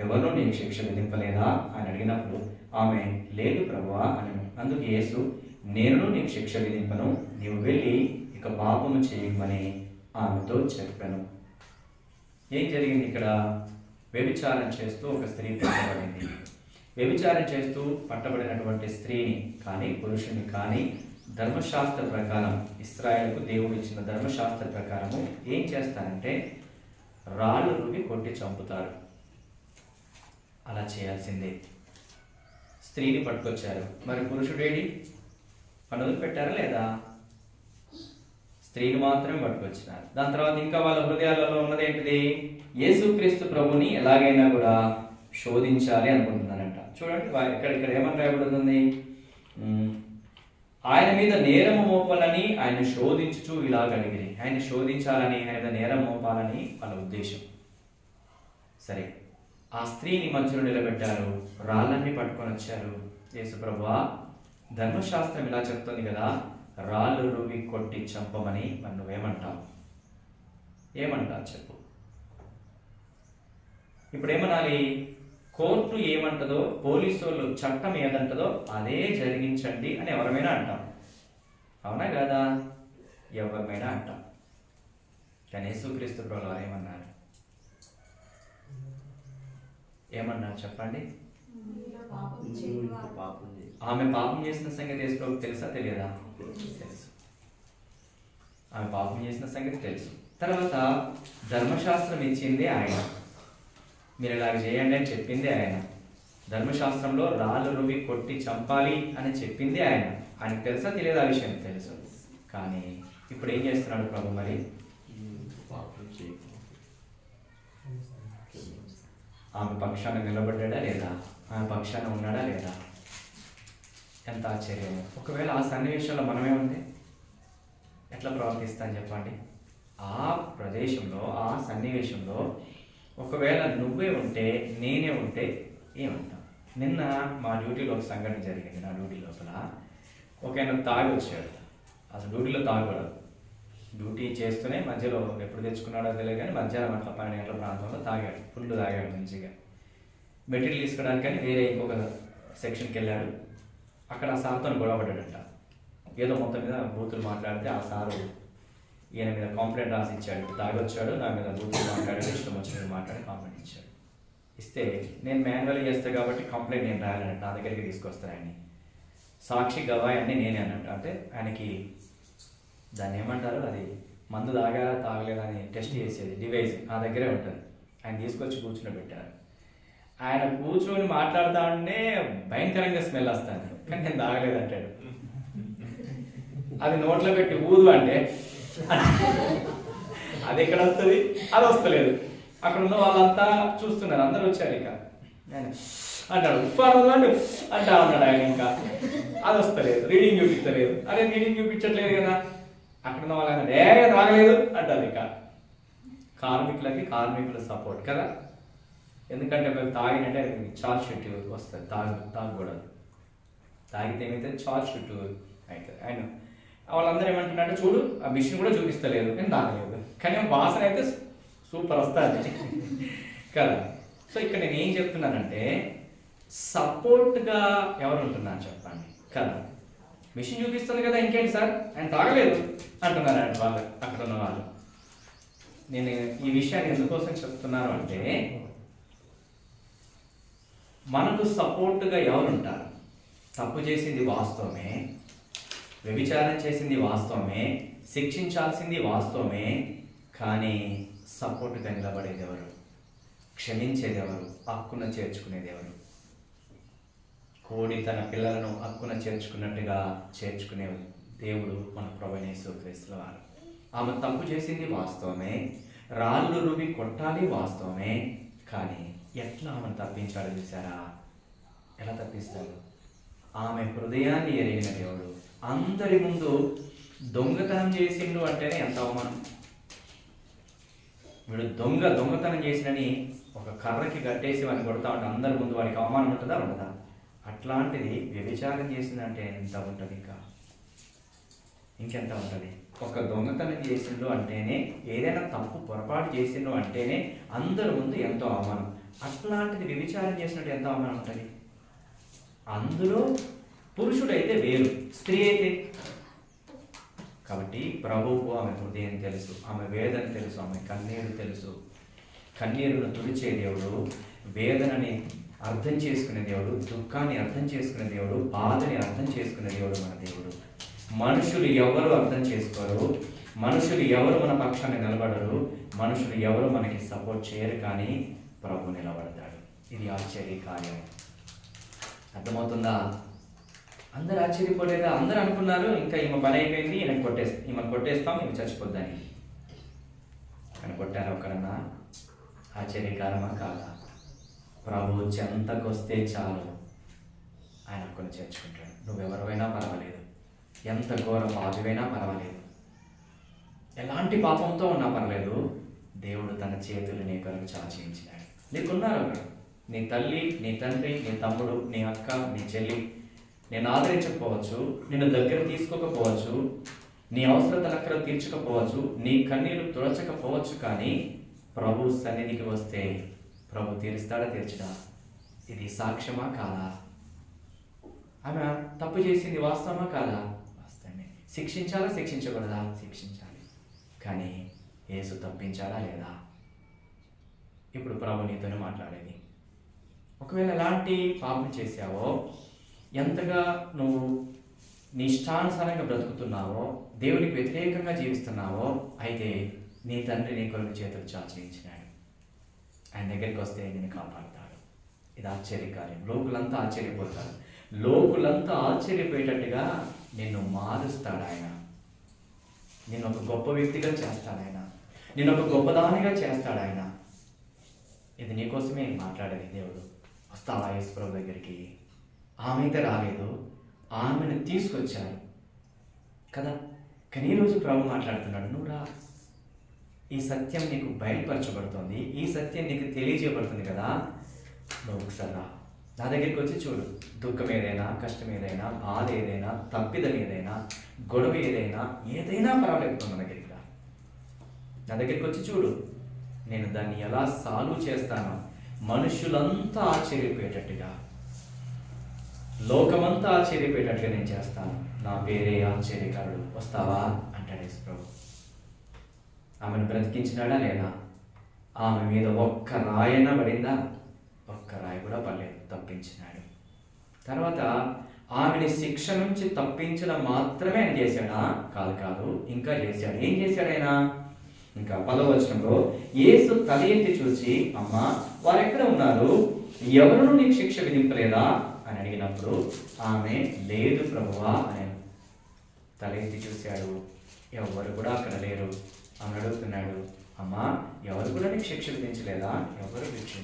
ఎవరు నీకు శిక్ష విధింపలేదా అని అడిగినప్పుడు ఆమె, లేదు ప్రభువా అని. అందుకు యేసు, నేను నీకు శిక్ష విధింపను, నీవు వెళ్ళి ఇక పాపము చేయమని ఆమెతో చెప్పాను. ఏం జరిగింది ఇక్కడ? వ్యభిచారం చేస్తూ ఒక స్త్రీ పట్టబడింది. వ్యభిచారం చేస్తూ పట్టబడినటువంటి స్త్రీని కానీ పురుషుని కానీ ధర్మశాస్త్ర ప్రకారం, ఇశ్రాయేలుకు దేవుడు ఇచ్చిన ధర్మశాస్త్ర ప్రకారము ఏం చేస్తారంటే రాళ్ళు రువి కొట్టి చంపుతారు. అలా చేయాల్సిందే. స్త్రీని పట్టుకొచ్చారు, మరి పురుషుడేడి? పనులు పెట్టారా లేదా? స్త్రీని మాత్రమే పట్టుకొచ్చినారు. దాని తర్వాత ఇంకా వాళ్ళ హృదయాలలో ఉన్నది ఏంటిది? యేసుక్రీస్తు ప్రభుని ఎలాగైనా కూడా శోధించాలి అనుకుంటున్నారంట. చూడండి, ఇక్కడ ఏమని రాయబడుతుంది? ఆయన మీద నేరము మోపాలని ఆయన శోధించుచు ఇలాగ అడిగిరి. ఆయన శోధించాలని, ఆయన మీద నేరం మోపాలని వాళ్ళ ఉద్దేశం. సరే, ఆ స్త్రీని మధ్యలో నిలబెట్టారు, రాళ్ళన్నీ పట్టుకొని వచ్చారు. యేసు ప్రభువా, ధర్మశాస్త్రం ఇలా చెప్తుంది కదా, రాళ్ళు రువి కొట్టి చంపమని. మరి నువ్వేమంటావు? ఏమంటావు చెప్పు. ఇప్పుడు ఏమనాలి? కోర్టు ఏమంటదో, పోలీసు వాళ్ళు చట్టం ఏదంటదో అదే జరిగించండి అని ఎవరమైనా అంటాం. అవునా కదా? ఎవరిమైనా అంటాం. కానీ యేసుక్రీస్తు ప్రభువు వారు ఏమన్నారు చెప్పండి? ఆమె పాపం చేసిన సంగతి యేసు ప్రభువుకు తెలుసా తెలియదా? తెలుసు. ఆమె పాపం చేసిన సంగతి తెలుసు. తర్వాత ధర్మశాస్త్రం ఇచ్చింది ఆయన, మీరు ఇలాగ చేయండి అని చెప్పింది ఆయన. ధర్మశాస్త్రంలో రాళ్ళు రువి కొట్టి చంపాలి అని చెప్పింది ఆయన. ఆయనకు తెలుసా తెలియదు? ఆ విషయం తెలుసు. కానీ ఇప్పుడు ఏం చేస్తున్నాడు ప్రభు? మరి ఆమె పక్షాన నిలబడ్డా లేదా? ఆమె పక్షాన ఉన్నాడా లేదా? ఎంత ఆశ్చర్యం! ఒకవేళ ఆ సన్నివేశంలో మనమే ఉంటే ఎట్లా ప్రవర్తిస్తాను చెప్పండి? ఆ ప్రదేశంలో, ఆ సన్నివేశంలో ఒకవేళ నువ్వే ఉంటే, నేనే ఉంటే ఏమంటాం? నిన్న మా డ్యూటీలో ఒక సంఘటన జరిగింది. నా డ్యూటీ లోపల ఒక ఆయన తాగి వచ్చాడు. అసలు డ్యూటీలో తాగకూడదు. డ్యూటీ చేస్తూనే మధ్యలో ఎప్పుడు తెచ్చుకున్నాడో తెలియదు, కానీ మధ్యాహ్నం అట్లా 12 గంటల ప్రాంతంలో తాగాడు. ఫుల్ తాగాడు మంచిగా. మెటీరియల్ తీసుకోవడానికని వేరే ఇంకొక సెక్షన్కి వెళ్ళాడు. అక్కడ ఆ సార్తో గొడవపడ్డాడంట. ఏదో మొత్తం మీద బూతులు మాట్లాడితే ఆ సారు ఈయన మీద కంప్లైంట్ రాసి ఇచ్చాడు. తాగి వచ్చాడు, నా మీద బూతులు మాట్లాడాడు, ఇష్టం వచ్చినట్టు మాట్లాడి కంప్లైంట్ ఇచ్చాడు. ఇస్తే నేను మాన్యువల్ చేస్తాను కాబట్టి కంప్లైంట్ నేను రాయాలంట. నా దగ్గరికి తీసుకొస్తాను ఆయన్ని. సాక్షి గవాయి అన్నీ నేనే అన్నట్టు. అంటే ఆయనకి దాన్ని ఏమంటారు, అది మందు తాగారా తాగలేదా అని టెస్ట్ చేసేది డివైస్ నా దగ్గరే ఉంటుంది. ఆయన తీసుకొచ్చి కూర్చుని పెట్టారు. ఆయన కూర్చొని మాట్లాడుతూ ఉంటే భయంకరంగా స్మెల్ వస్తాను, కానీ నేను తాగలేదు అంటాడు. అది నోట్లో పెట్టి ఊదు అంటే అది ఎక్కడ వస్తుంది, అది వస్తలేదు. అక్కడ ఉన్న వాళ్ళంతా చూస్తున్నారు, అందరూ వచ్చారు. ఇక నేను అంటాడు ఉప్పాడు అంటా ఉన్నాడు ఆయన. ఇంకా అది వస్తలేదు, రీడింగ్ చూపించలేదు. అరే రీడింగ్ చూపించట్లేదు కదా. అక్కడ ఉన్న వాళ్ళు తాగలేదు అంటారు. ఇక కార్మికుల సపోర్ట్ కదా. ఎందుకంటే మేము తాగినంటే చార్జ్ షీట్ వస్తుంది, తాగకూడదు. తాగితే ఏమైతే చార్జ్ షీట్ అవుతుంది. ఆయన వాళ్ళందరూ ఏమంటున్నారంటే చూడు ఆ మిషన్ కూడా చూపిస్తలేదు, నేను తాగలేదు, కానీ వాసన అయితే సూపర్ వస్తుంది కదా. సో ఇక్కడ నేను ఏం చెప్తున్నానంటే సపోర్ట్గా ఎవరు ఉంటున్నారు చెప్పండి కదా. మిషన్ చూపిస్తుంది కదా, ఇంకేంటి సార్ ఆయన తాగలేదు అంటున్నారంట వాళ్ళు, అక్కడ ఉన్న వాళ్ళు. నేను ఈ విషయాన్ని ఎందుకోసం చెప్తున్నాను అంటే మనకు సపోర్ట్గా ఎవరు ఉంటారు. తప్పు చేసింది వాస్తవమే, వ్యభిచారం చేసింది వాస్తవమే, శిక్షించాల్సింది వాస్తవమే, కానీ సపోర్ట్గా నిలబడేది ఎవరు, క్షమించేది ఎవరు, హక్కున చేర్చుకునేది ఎవరు? కోడి తన పిల్లలను హక్కున చేర్చుకున్నట్టుగా చేర్చుకునే దేవుడు మన ప్రభువైన యేసుక్రీస్తు వారు. ఆమె తప్పు చేసింది వాస్తవమే, రాళ్ళు రువి కొట్టాలి వాస్తవమే, కానీ ఎట్లా ఆమెను తప్పించాడు చూసారా? ఎలా తప్పిస్తాడు? ఆమె హృదయాన్ని ఎరిగిన దేవుడు. అందరి ముందు దొంగతనం చేసిండు అంటేనే ఎంత అవమానం. వీడు దొంగతనం చేసినని ఒక కర్రకి కట్టేసి వాడిని కొడతా ఉంటే అందరి ముందు వాడికి అవమానం ఉంటుందా ఉండదా? అట్లాంటిది వ్యభిచారం చేసిందంటే ఎంత ఉంటుంది, ఇంకెంత ఉంటుంది? ఒక దొంగతనం చేసిండు అంటేనే, ఏదైనా తప్పు పొరపాటు చేసిండు అంటేనే అందరి ముందు ఎంతో అవమానం. అట్లాంటిది వ్యభిచారం చేసినట్టు ఎంత అవమానం ఉంటుంది? అందులో పురుషుడైతే వేరు, స్త్రీ అయితే. కాబట్టి ప్రభువుకు ఆమె హృదయం తెలుసు, ఆమె వేదన తెలుసు, ఆమె కన్నీరు తెలుసు. కన్నీరును తుడిచే దేవుడు, వేదనని అర్థం చేసుకునే దేవుడు, దుఃఖాన్ని అర్థం చేసుకునే దేవుడు, బాధని అర్థం చేసుకునే దేవుడు మన దేవుడు. మనుషులు ఎవరు అర్థం చేసుకోరు, మనుషులు ఎవరు మన పక్షాన్ని నిలబడరు, మనుషులు ఎవరు మనకి సపోర్ట్ చేయరు, కానీ ప్రభు నిలబడతాడు. ఇది ఆశ్చర్య కార్యం. అర్థమవుతుందా? అందరు ఆశ్చర్యపోలేదా? అందరూ అనుకున్నారు ఇంకా ఈమె పని అయిపోయింది, ఈమెను కొట్టేస్తాం, ఈమె చచ్చిపోద్దని. కానీ కొట్టారు ఒక్కడన్నా? ఆశ్చర్యకారమా కాదా? ప్రభు చెంతకొస్తే చాలు ఆయన కొన్ని చేర్చుకుంటాడు. నువ్వెవరైనా పర్వాలేదు, ఎంత ఘోర పాపివైనా పర్వాలేదు, ఎలాంటి పాపంతో ఉన్నా పర్లేదు, దేవుడు తన చేతులు నీ కొరకు చాచించినాడు. నీకున్నారు అక్కడ నీ తల్లి, నీ తండ్రి, నీ తమ్ముడు, నీ అక్క, నీ చెల్లి. నేను ఆదరించకపోవచ్చు, నిన్ను దగ్గర తీసుకోకపోవచ్చు, నీ అవసరతలు అక్కడ తీర్చకపోవచ్చు, నీ కన్నీరు తుడచకపోవచ్చు, కానీ ప్రభు సన్నిధికి వస్తే ప్రభు తీరుస్తాడా తీర్చడా? ఇది సాక్ష్యమా కాదా? ఆమె తప్పు చేసింది వాస్తవమా కాదా? వాస్తవమే. శిక్షించాలా శిక్షించకూడదా? శిక్షించాలి. కానీ యేసు తప్పించాడా లేదా? ఇప్పుడు ప్రభు నీతోనే మాట్లాడేది. ఒకవేళ ఎలాంటి పాపం చేశావో, ఎంతగా నువ్వు నీ ఇష్టానుసారంగా బ్రతుకుతున్నావో, దేవునికి వ్యతిరేకంగా జీవిస్తున్నావో, అయితే నీ తండ్రి నీ కొరకు చేతులు చాచించినాడు. ఆయన దగ్గరికి వస్తే నిన్ను కాపాడుతాడు. ఇది ఆశ్చర్యకార్యం. లోకులంతా ఆశ్చర్యపోతారు. లోకులంతా ఆశ్చర్యపోయేటట్టుగా నిన్ను మారుస్తాడు ఆయన. నిన్ను ఒక గొప్ప వ్యక్తిగా చేస్తాడు ఆయన. నిన్ను ఒక గొప్పదానిగా చేస్తాడు ఆయన. ఇది నీకోసమే మాట్లాడేది దేవుడు. వస్తావా యేసు ప్రభు దగ్గరికి? ఆమె అయితే రాలేదు, ఆమెను తీసుకొచ్చారు కదా. కానీ ఈరోజు ప్రభు మాట్లాడుతున్నాడు, నువ్వు రా, ఈ సత్యం నీకు బయలుపరచబడుతుంది, ఈ సత్యం నీకు తెలియజేయబడుతుంది కదా, నువ్వు ఒకసారి రా, నా దగ్గరికి వచ్చి చూడు. దుఃఖం ఏదైనా, కష్టం ఏదైనా, బాధ ఏదైనా, తప్పిదం ఏదైనా, గొడవ ఏదైనా పర్వాలేదు, నా దగ్గరికి రా. నా దగ్గరికి వచ్చి చూడు, నేను దాన్ని ఎలా సాల్వ్ చేస్తానో మనుషులంతా ఆశ్చర్యపోయేటట్టుగా, లోకమంతా ఆశ్చర్యపోయేటట్టుగా నేను చేస్తాను. నా పేరే ఆశ్చర్యకారుడు. వస్తావా అంటాడు యేసు ప్రభు. ఆమెను బ్రతికించినాడా లేదా? ఆమె మీద ఒక్క రాయన పడిందా? ఒక్క రాయి కూడా పడలేదు, తప్పించినాడు. తర్వాత ఆమెని శిక్ష నుంచి తప్పించడం మాత్రమే ఆయన చేశాడా? కాదు, ఇంకా చేశాడు. ఏం చేశాడు ఆయన? ఇంకా 10వ వచనంలో యేసు తల ఎత్తి చూసి, అమ్మా వారు ఎక్కడ ఉన్నారు, ఎవరు నీకు శిక్ష విధింపలేదా అని అడిగినప్పుడు ఆమె లేదు ప్రభువా అని. తలెత్తి చూశాడు, ఎవరు కూడా అక్కడ లేరు. ఆమె అడుగుతున్నాడు, అమ్మా ఎవరు కూడా నీకు శిక్ష విధించలేదా? ఎవరు విధించు.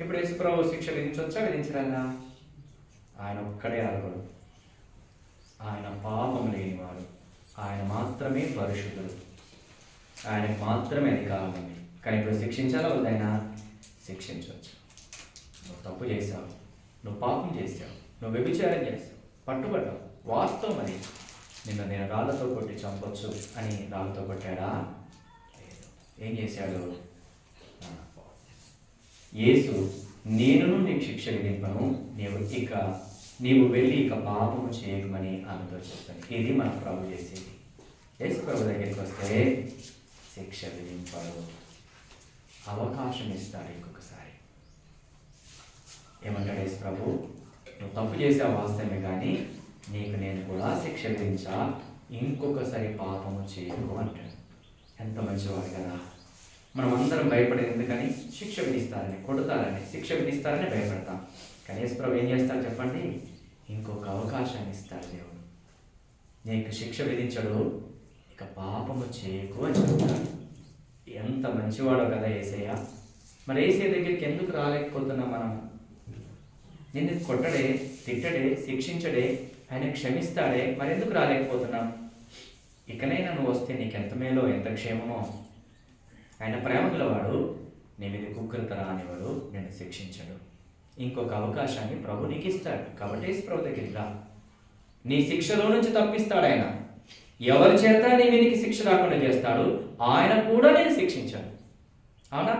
ఇప్పుడు యేసుప్రభు శిక్ష విధించవచ్చా విధించరాదా? ఆయన ఒక్కడే అర్హుడు. ఆయన పాపం లేనివాడు. ఆయన మాత్రమే పరిశుద్ధుడు. ఆయనకు మాత్రమే అధికారం ఉంది. కానీ ఇప్పుడు శిక్షించాలా వద్దైనా? శిక్షించవచ్చు. నువ్వు తప్పు చేశావు, నువ్వు పాపం చేశావు, నువ్వు వ్యభిచారం చేశావు, పట్టుబడ్డావు, వాస్తవం అది. నిన్ను నేను రాళ్ళతో కొట్టి చంపొచ్చు అని రాళ్ళతో కొట్టాడా? లేదు. ఏం చేశాడు? యేసు, నేను నీకు శిక్ష విధింపను, నీవు వెళ్ళి ఇక పాపము చేయకమని ఆమెతో చెప్తాను. ఇది మన ప్రభు చేసేది. యేసు ప్రభు దగ్గరికి వస్తే శిక్ష విధింపడు, అవకాశం ఇస్తాడు ఇంకొకసారి. ఏమంటాడు యేసు ప్రభు? నువ్వు తప్పు చేసావు వాస్తవమే, కానీ నీకు నేను కూడా శిక్ష విధించా, ఇంకొకసారి పాపము చేయకు అంటాడు. ఎంత మంచివాడు కదా. మనం అందరం భయపడేది ఎందుకని? శిక్ష విధిస్తారని, కొడతారని, శిక్ష విధిస్తారని భయపడతాం. కానీ యేసు ప్రభు ఏం చేస్తాడు చెప్పండి? ఇంకొక అవకాశాన్ని ఇస్తాడు దేవుడు. నీకు శిక్ష విధించడు, ఇక పాపము చేయకు అని చెప్తాడు. ఎంత మంచివాడో కదా యేసయ్య. మరి యేసయ్య దగ్గరికి ఎందుకు రాలేకపోతున్నాం మనం? నిన్ను కొట్టడే, తిట్టడే, శిక్షించడే, ఆయన క్షమిస్తాడే, మరి ఎందుకు రాలేకపోతున్నాం? ఇకనైనా నువ్వు వస్తే నీకు ఎంత మేలో, ఎంత క్షేమమో. ఆయన ప్రేమ గలవాడు, నీ మీద కుక్కృత రానివాడు, నేను శిక్షించడు. ఇంకొక అవకాశాన్ని ప్రభు నీకు ఇస్తాడు. కాబట్టి యేసు ప్రభు దగ్గరికి రా. నీ శిక్షలో నుంచి తప్పిస్తాడు ఆయన. ఎవరి చేత నీ మీదకి శిక్ష రాకుండా చేస్తాడు, ఆయన కూడా నేను శిక్షించాడు. అవునా?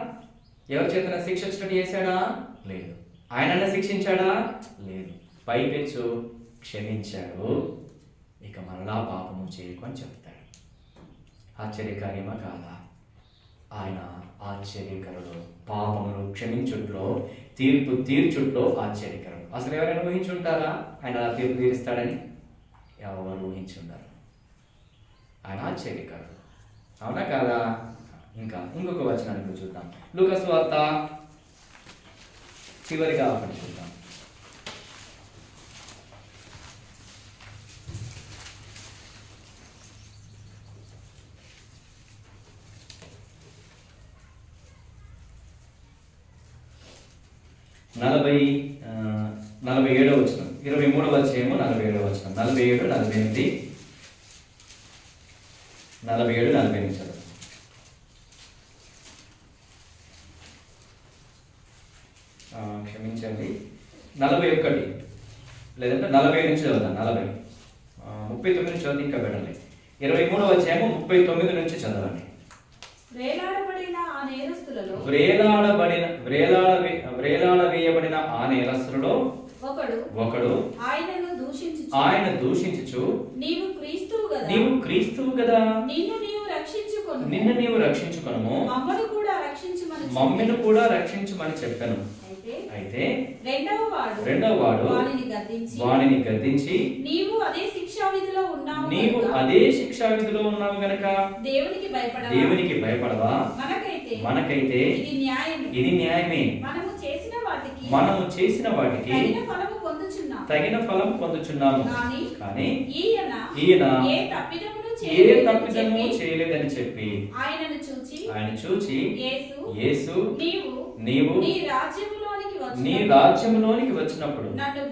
ఎవరి చేత శిక్ష వచ్చినట్టు చేశాడా? లేదు. ఆయన శిక్షించాడా? లేదు. పైపెచ్చు క్షమించాడు, ఇక మరలా పాపము చేయకు అని చెప్తాడు. ఆశ్చర్యకార్యమా కాదా? ఆయన ఆశ్చర్యకరుడు. పాపమును క్షమించుట్లో, తీర్పు తీర్చుట్లో ఆశ్చర్యకరుడు. అసలు ఎవరైనా ఊహించుంటారా ఆయన తీర్పు తీరుస్తాడని? ఎవరు ఊహించుంటారు? ఆయన ఆశ్చర్యకరుడు. అవునా కాదా? ఇంకొక వచనాన్ని చూద్దాం. లూకా సువార్త చివరిగా ఒకటి చూద్దాం. నలభై 47వ వచనం, 23వ అధ్యాయము 47వ వచనం, 47, 48, 47, 48 చదువు. క్షమించండి, 41 లేదంటే 40 నుంచి చదువుతాను. 39 నుంచి చదివి ఇంకా పెట్టండి. 23వ అధ్యాయము 39 నుంచి చదవండి. వేయబడిన ఆ నేరస్తులలో ఒకడు ఆయన దూషించుచు, నీవు క్రీస్తువు కదా, నిన్ను నీవు రక్షించుకొనుము, మమ్మను కూడా రక్షించుమని చెప్పాను. అయితే రెండవ వాడు వానిని గద్దించి, నీవు అదే శిక్షా విధిలో ఉన్నావు గనక దేవునికి భయపడవా? మనకైతే ఇది న్యాయమే. మనము చేసిన వాటికి తగిన ఫలం పొందుచున్నాము. కానీ ఈయన ఏ తప్పిదము చేయలేదని చెప్పి ఆయన చూచి, యేసు, నీవు నీ రాజ్యములోనికి వచ్చినప్పుడు నన్ను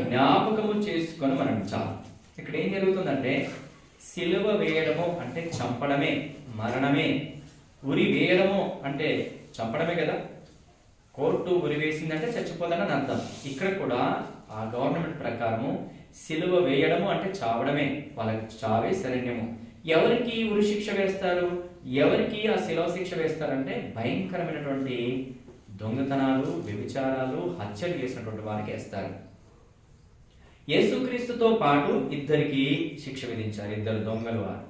జ్ఞాపకము చేసుకొని మనం చాలు. ఇక్కడ ఏం జరుగుతుందంటే, సిలువ వేయడము అంటే చంపడమే, మరణమే. ఉరి వేయడము అంటే చంపడమే కదా. కోర్టు ఉరి వేసిందంటే చచ్చిపోతానని అర్థం. ఇక్కడ కూడా ఆ గవర్నమెంట్ ప్రకారము సిలువ వేయడము అంటే చావడమే. వాళ్ళకి చావే శరణ్యము. ఎవరికి ఉరి శిక్ష వేస్తారు? ఎవరికి ఆ శిలువ శిక్ష వేస్తారంటే భయంకరమైనటువంటి దొంగతనాలు, వ్యభిచారాలు, హత్యలు చేసినటువంటి వారికి వేస్తారు. యేసుక్రీస్తుతో పాటు ఇద్దరికి శిక్ష విధించారు. ఇద్దరు దొంగలు, వారు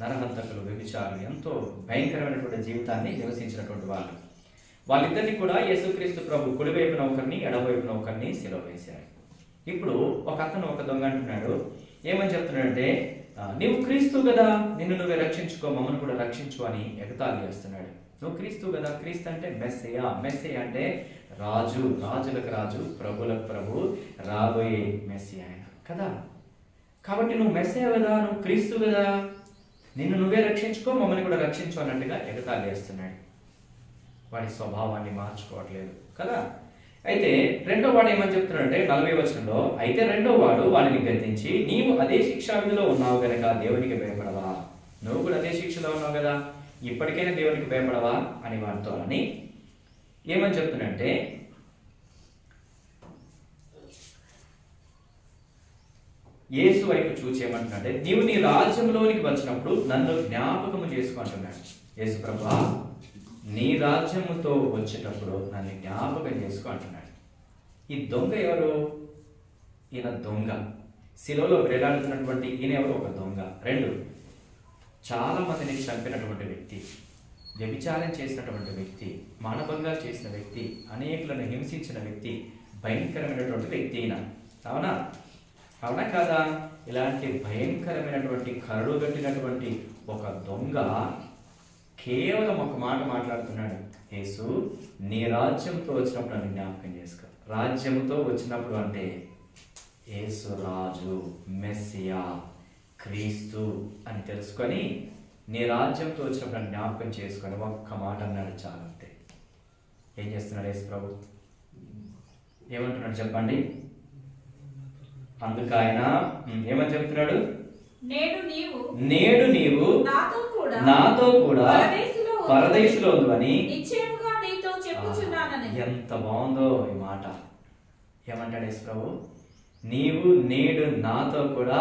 నరహంతకులు, వ్యభిచారులు, ఎంతో భయంకరమైనటువంటి జీవితాన్ని నివసించినటువంటి వాళ్ళు. వాళ్ళిద్దరిని కూడా యేసుక్రీస్తు ప్రభు కుడివైపున ఒకరిని, ఎడవైపున ఒకరిని శిలువ వేశారు. ఇప్పుడు ఒక అతను, ఒక దొంగ అంటున్నాడు. ఏమని చెప్తున్నాడంటే, నీవు క్రీస్తు కదా, నిన్ను నువ్వే రక్షించుకో, మమ్మల్ని కూడా రక్షించు అని ఎగతాళి చేస్తున్నాడు. నువ్వు క్రీస్తు కదా. క్రీస్తు అంటే మెస్సయ్య. మెస్సయ్య అంటే రాజు, రాజులకు రాజు, ప్రభులకు ప్రభు, రాబోయే మెస్సయ్య ఆయన. కదా. కాబట్టి నువ్వు మెస్సయ్య కదా, నువ్వు క్రీస్తు కదా, నిన్ను నువ్వే రక్షించుకో, మమ్మల్ని కూడా రక్షించు అన్నట్టుగా ఎగతాళి చేస్తున్నాడు. వాడి స్వభావాన్ని మార్చుకోవట్లేదు కదా. అయితే రెండో వాడు ఏమని చెప్తున్నాడంటే 40వ వచనంలో, అయితే రెండో వాడు వాడిని గద్దించి, నీవు అదే శిక్షా విధిలో ఉన్నావు గనక దేవునికి భయపడవా? నువ్వు కూడా అదే శిక్షలో ఉన్నావు కదా, ఇప్పటికైనా దేవునికి భయపడవా అని వాడితో అని ఏమని చెప్తున్నంటే, యేసు వైపు చూచి ఏమంటున్నాడంటే, నీవు నీ రాజ్యంలోనికి వచ్చినప్పుడు నన్ను జ్ఞాపకము చేసుకుంటున్నాడు. యేసు ప్రభువా, నీ రాజ్యముతో వచ్చేటప్పుడు నన్ను జ్ఞాపకం చేసుకో అంటున్నాడు. ఈ దొంగ ఎవరు? ఈయన దొంగ, శిలువలో వేలాడుతున్నటువంటి ఈయన ఎవరు? ఒక దొంగ. 2, చాలా మందిని చంపినటువంటి వ్యక్తి, వ్యభిచారం చేసినటువంటి వ్యక్తి, మానభంగాలు చేసిన వ్యక్తి, అనేకులను హింసించిన వ్యక్తి, భయంకరమైనటువంటి వ్యక్తి ఈయన. అవునా? అవునా కాదా? ఇలాంటి భయంకరమైనటువంటి కరడు కట్టినటువంటి ఒక దొంగ కేవలం ఒక మాట మాట్లాడుతున్నాడు. యేసు, నీ రాజ్యంతో వచ్చినప్పుడు నన్ను జ్ఞాపకం చేసుకో. రాజ్యంతో వచ్చినప్పుడు అంటే యేసు రాజు, మెస్సియా, క్రీస్తు అని తెలుసుకొని, నీ రాజ్యంతో వచ్చినప్పుడు నన్ను జ్ఞాపకం చేసుకొని ఒక్క మాట అన్నాడు చాలు, అంతే. ఏం చేస్తున్నాడు యేసు ప్రభు? ఏమంటున్నాడు చెప్పండి? అందుకు ఆయన ఏమని చెప్తున్నాడు? నేడు నీవు నాతో కూడా పరదేశులో ఉందని. ఎంత బాగుందో ఈ మాట. ఏమంటాడు యేసు ప్రభు? నీవు నేడు నాతో కూడా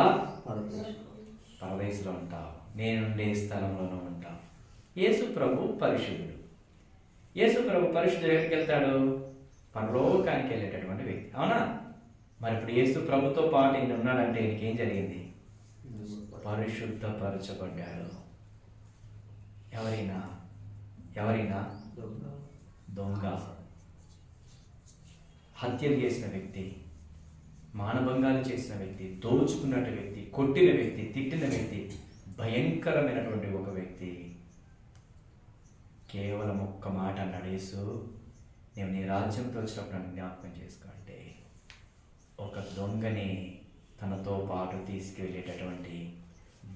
పరదేశులో ఉంటావు, నేనుండే స్థలంలోనూ ఉంటావు. యేసు ప్రభు పరిశుద్ధుడు. యేసు ప్రభు పరిశుద్ధుడు ఎక్కడికి వెళ్తాడు? పరలోకానికి వెళ్ళేటటువంటి వ్యక్తి. అవునా? మరి ఇప్పుడు యేసు ప్రభుతో పాటు ఈయన ఉన్నాడంటే ఈయనకేం జరిగింది? పరిశుద్ధపరచబడ్డాడు. ఎవరైనా దొంగ, హత్యలు చేసిన వ్యక్తి, మానభంగాలు చేసిన వ్యక్తి, దోచుకున్నట్టు వ్యక్తి, కొట్టిన వ్యక్తి, తిట్టిన వ్యక్తి, భయంకరమైనటువంటి ఒక వ్యక్తి కేవలం ఒక్క మాట అన్నాడు, యేసు, నేను నీ రాజ్యంతో వచ్చినప్పుడు నన్ను జ్ఞాపకం చేసుకో అంటే, ఒక దొంగని తనతో పాటు తీసుకువెళ్ళేటటువంటి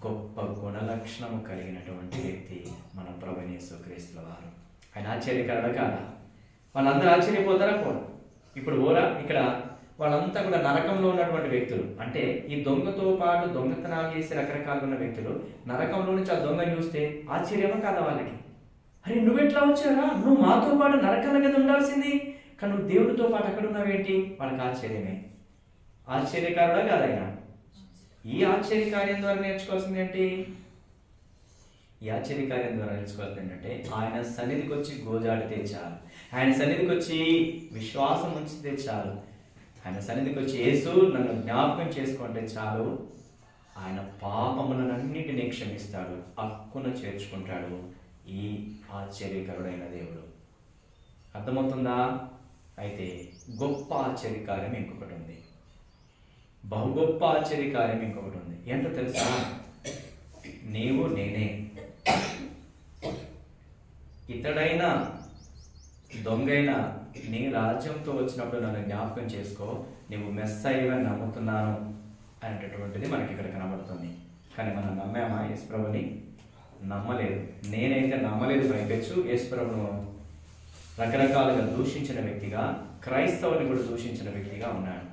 గొప్ప గుణలక్షణము కలిగినటువంటి వ్యక్తి మన ప్రభువైన యేసుక్రీస్తు వారు. ఆయన ఆశ్చర్యకరుడు కాదా? వాళ్ళందరూ ఆశ్చర్యపోతారా? పోరా. ఇప్పుడు ఓరా, ఇక్కడ వాళ్ళంతా కూడా నరకంలో ఉన్నటువంటి వ్యక్తులు. అంటే ఈ దొంగతో పాటు దొంగతనాలు చేసి రకరకాలుగా ఉన్న వ్యక్తులు నరకంలో నుంచి ఆ దొంగని చూస్తే ఆశ్చర్యమా కాదా వాళ్ళకి? అరే, నువ్వెట్లా వచ్చారా? నువ్వు మాతో పాటు నరకంలో కదా ఉండాల్సింది, కానీ నువ్వు దేవుడితో పాటు అక్కడ ఉన్నావేంటి? వాళ్ళకి ఆశ్చర్యమే. ఆశ్చర్యకారుడా కాదైనా? ఈ ఆశ్చర్యకార్యం ద్వారా నేర్చుకోవాల్సింది ఏంటి? ఈ ఆశ్చర్యకార్యం ద్వారా నేర్చుకోవాల్సింది ఏంటంటే, ఆయన సన్నిధికి వచ్చి గోజాడితే చాలు, ఆయన సన్నిధికి వచ్చి విశ్వాసం ఉంచితే చాలు, ఆయన సన్నిధికి వచ్చి యేసు నన్ను జ్ఞాపకం చేసుకుంటే చాలు, ఆయన పాపములనన్నిటినీ క్షమిస్తాడు, హక్కును చేర్చుకుంటాడు. ఈ ఆశ్చర్యకరుడైన దేవుడు. అర్థమవుతుందా? అయితే గొప్ప ఆశ్చర్యకార్యం ఇంకొకటి ఉంది, బహు గొప్ప ఆశ్చర్యకార్యం ఇంకొకటి ఉంది. ఏంటో తెలుసా? నీవు నేనే, ఇతడైనా దొంగైనా నీ రాజ్యంతో వచ్చినప్పుడు నన్ను జ్ఞాపకం చేసుకో, నువ్వు మెస్సయ్యవని నమ్ముతున్నాను అనేటటువంటిది మనకి ఇక్కడ కనబడుతుంది. కానీ మనం నమ్మామా? యేసు ప్రభుని నమ్మలేదు. నేనైతే నమ్మలేదు. పైపెచ్చు యేసు ప్రభును రకరకాలుగా దూషించిన వ్యక్తిగా, క్రైస్తవుని కూడా దూషించిన వ్యక్తిగా ఉన్నాడు.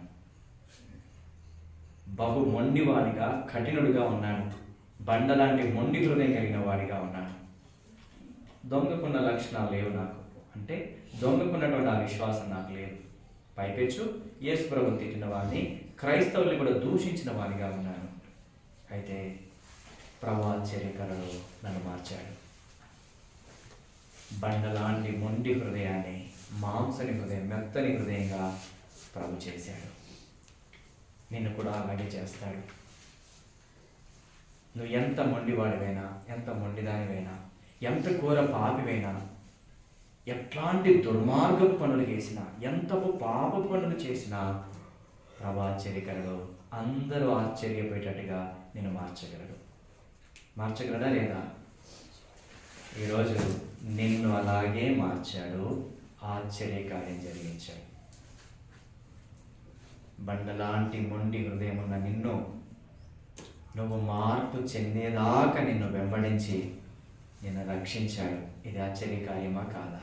బహు మొండివాడిగా, కఠినుడిగా ఉన్నాడు. బండలాంటి మొండి హృదయం కలిగిన వాడిగా ఉన్నాడు. దొంగకున్న లక్షణాలు లేవు నాకు, అంటే దొంగకున్నటువంటి ఆ విశ్వాసం నాకు లేదు. పైపెచ్చు యేసు ప్రభుని తిట్టిన వాడిని, క్రైస్తవుల్ని కూడా దూషించిన వాడిగా ఉన్నాను. అయితే ప్రభు ఆశ్చర్యకరుడు నన్ను మార్చాడు. బండలాంటి మొండి హృదయాన్ని మాంసని హృదయం, మెత్తని హృదయంగా ప్రభు చేశాడు. నిన్ను కూడా అలాగే చేస్తాడు. నువ్వు ఎంత మొండివాడివైనా, ఎంత మొండిదానివైనా, ఎంత ఘోర పాపివైనా, ఎట్లాంటి దుర్మార్గ పనులు చేసినా, ఎంత పాప పనులు చేసినా, ప్రభు ఆశ్చర్యకరుడు. అందరూ ఆశ్చర్యపోయేటట్టుగా నేను మార్చగలడు. మార్చగలడా లేదా? ఈరోజు నిన్ను అలాగే మార్చాడు, ఆశ్చర్యకార్యం జరిగించాడు. బండలాంటి మొండి హృదయం ఉన్న నిన్ను నువ్వు మార్పు చెందేదాకా నిన్ను వెంబడించి నిన్ను రక్షించాడు. ఇది ఆశ్చర్యకార్యమా కాదా?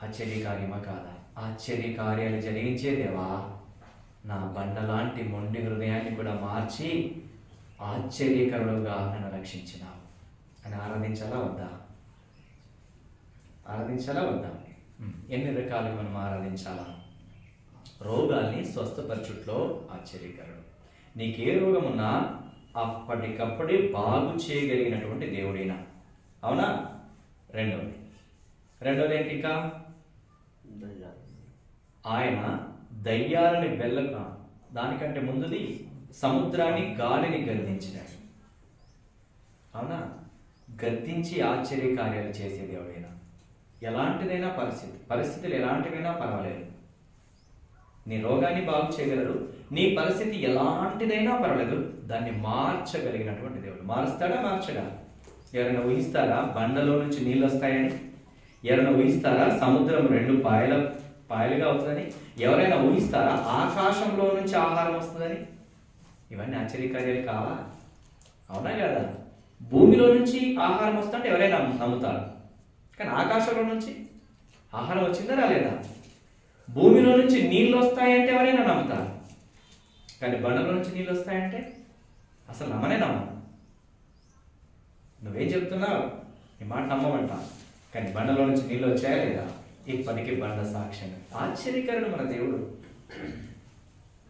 ఆశ్చర్యకార్యమా కాదా? ఆశ్చర్యకార్యాలు జరిగించే దేవా, నా బండలాంటి మొండి హృదయాన్ని కూడా మార్చి ఆశ్చర్యకరుడుగా నన్ను రక్షించినావు అని ఆరాధించాలా వద్దా? ఆరాధించాలా వద్దా? ఎన్ని రకాలుగా మనం ఆరాధించాలా? రోగాల్ని స్వస్థపరచుట్లో ఆశ్చర్యకరుడు. నీకే రోగం ఉన్నా అప్పటికప్పుడే బాగు చేయగలిగినటువంటి దేవుడైనా, అవునా? రెండవది ఏంటి? ఇంకా ఆయన దయ్యాలని వెళ్ళక, దానికంటే ముందుది సముద్రాన్ని గాలిని గద్దించినాడు, అవునా? గద్దించి ఆశ్చర్యకార్యాలు చేసే దేవుడైనా. ఎలాంటిదైనా పరిస్థితులు ఎలాంటివైనా పర్వాలేదు, నీ రోగాన్ని బాగు చేయగలరు. నీ పరిస్థితి ఎలాంటిదైనా పర్వాలేదు, దాన్ని మార్చగలిగినటువంటి దేవుడు. మారుస్తాడా? మార్చగా? ఎవరైనా ఊహిస్తారా బండలో నుంచి నీళ్ళు వస్తాయని? ఎవరైనా ఊహిస్తారా సముద్రం 2 పాయలుగా అవుతుందని? ఎవరైనా ఊహిస్తారా ఆకాశంలో నుంచి ఆహారం వస్తుందని? ఇవన్నీ ఆశ్చర్యకార్యాలు కావా? అవునా కదా? భూమిలో నుంచి ఆహారం వస్తుంటే ఎవరైనా నమ్ముతారు, కానీ ఆకాశంలో నుంచి ఆహారం వచ్చిందా రాలేదా? భూమిలో నుంచి నీళ్ళు వస్తాయంటే ఎవరైనా నమ్ముతారు, కానీ బండలో నుంచి నీళ్ళు వస్తాయంటే అసలు నమ్మనే నమ్మను. నువ్వేం చెప్తున్నావు? నీ మాట నమ్మమంటా, కానీ బండలో నుంచి నీళ్ళు వచ్చాయా లేదా? ఇప్పటికీ బండ సాక్ష్యం. ఆశ్చర్యకరుడు మన దేవుడు.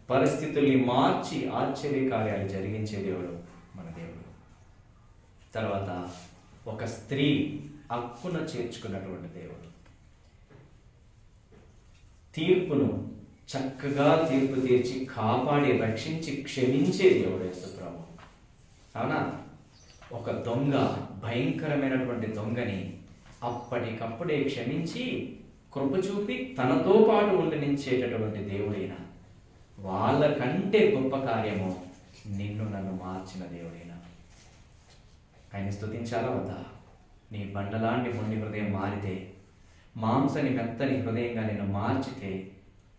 పరిస్థితుల్ని మార్చి ఆశ్చర్యకార్యాలు జరిగించే దేవుడు మన దేవుడు. తర్వాత ఒక స్త్రీ హక్కున చేర్చుకున్నటువంటి దేవుడు. తీర్పును చక్కగా తీర్పు తీర్చి కాపాడి రక్షించి క్షమించే దేవుడు యేసు ప్రభు, అవునా? ఒక దొంగ, భయంకరమైనటువంటి దొంగని అప్పటికప్పుడే క్షమించి కృప చూపి తనతో పాటు ఉండనించేటటువంటి దేవుడైనా. వాళ్ళకంటే గొప్ప కార్యము నిన్ను నన్ను మార్చిన దేవుడైనా. ఆయన స్తుతించాలా వద్దా? నీ బండలాంటి మొండి హృదయం మారితే, మాంసని మెత్తని హృదయంగా నేను మార్చితే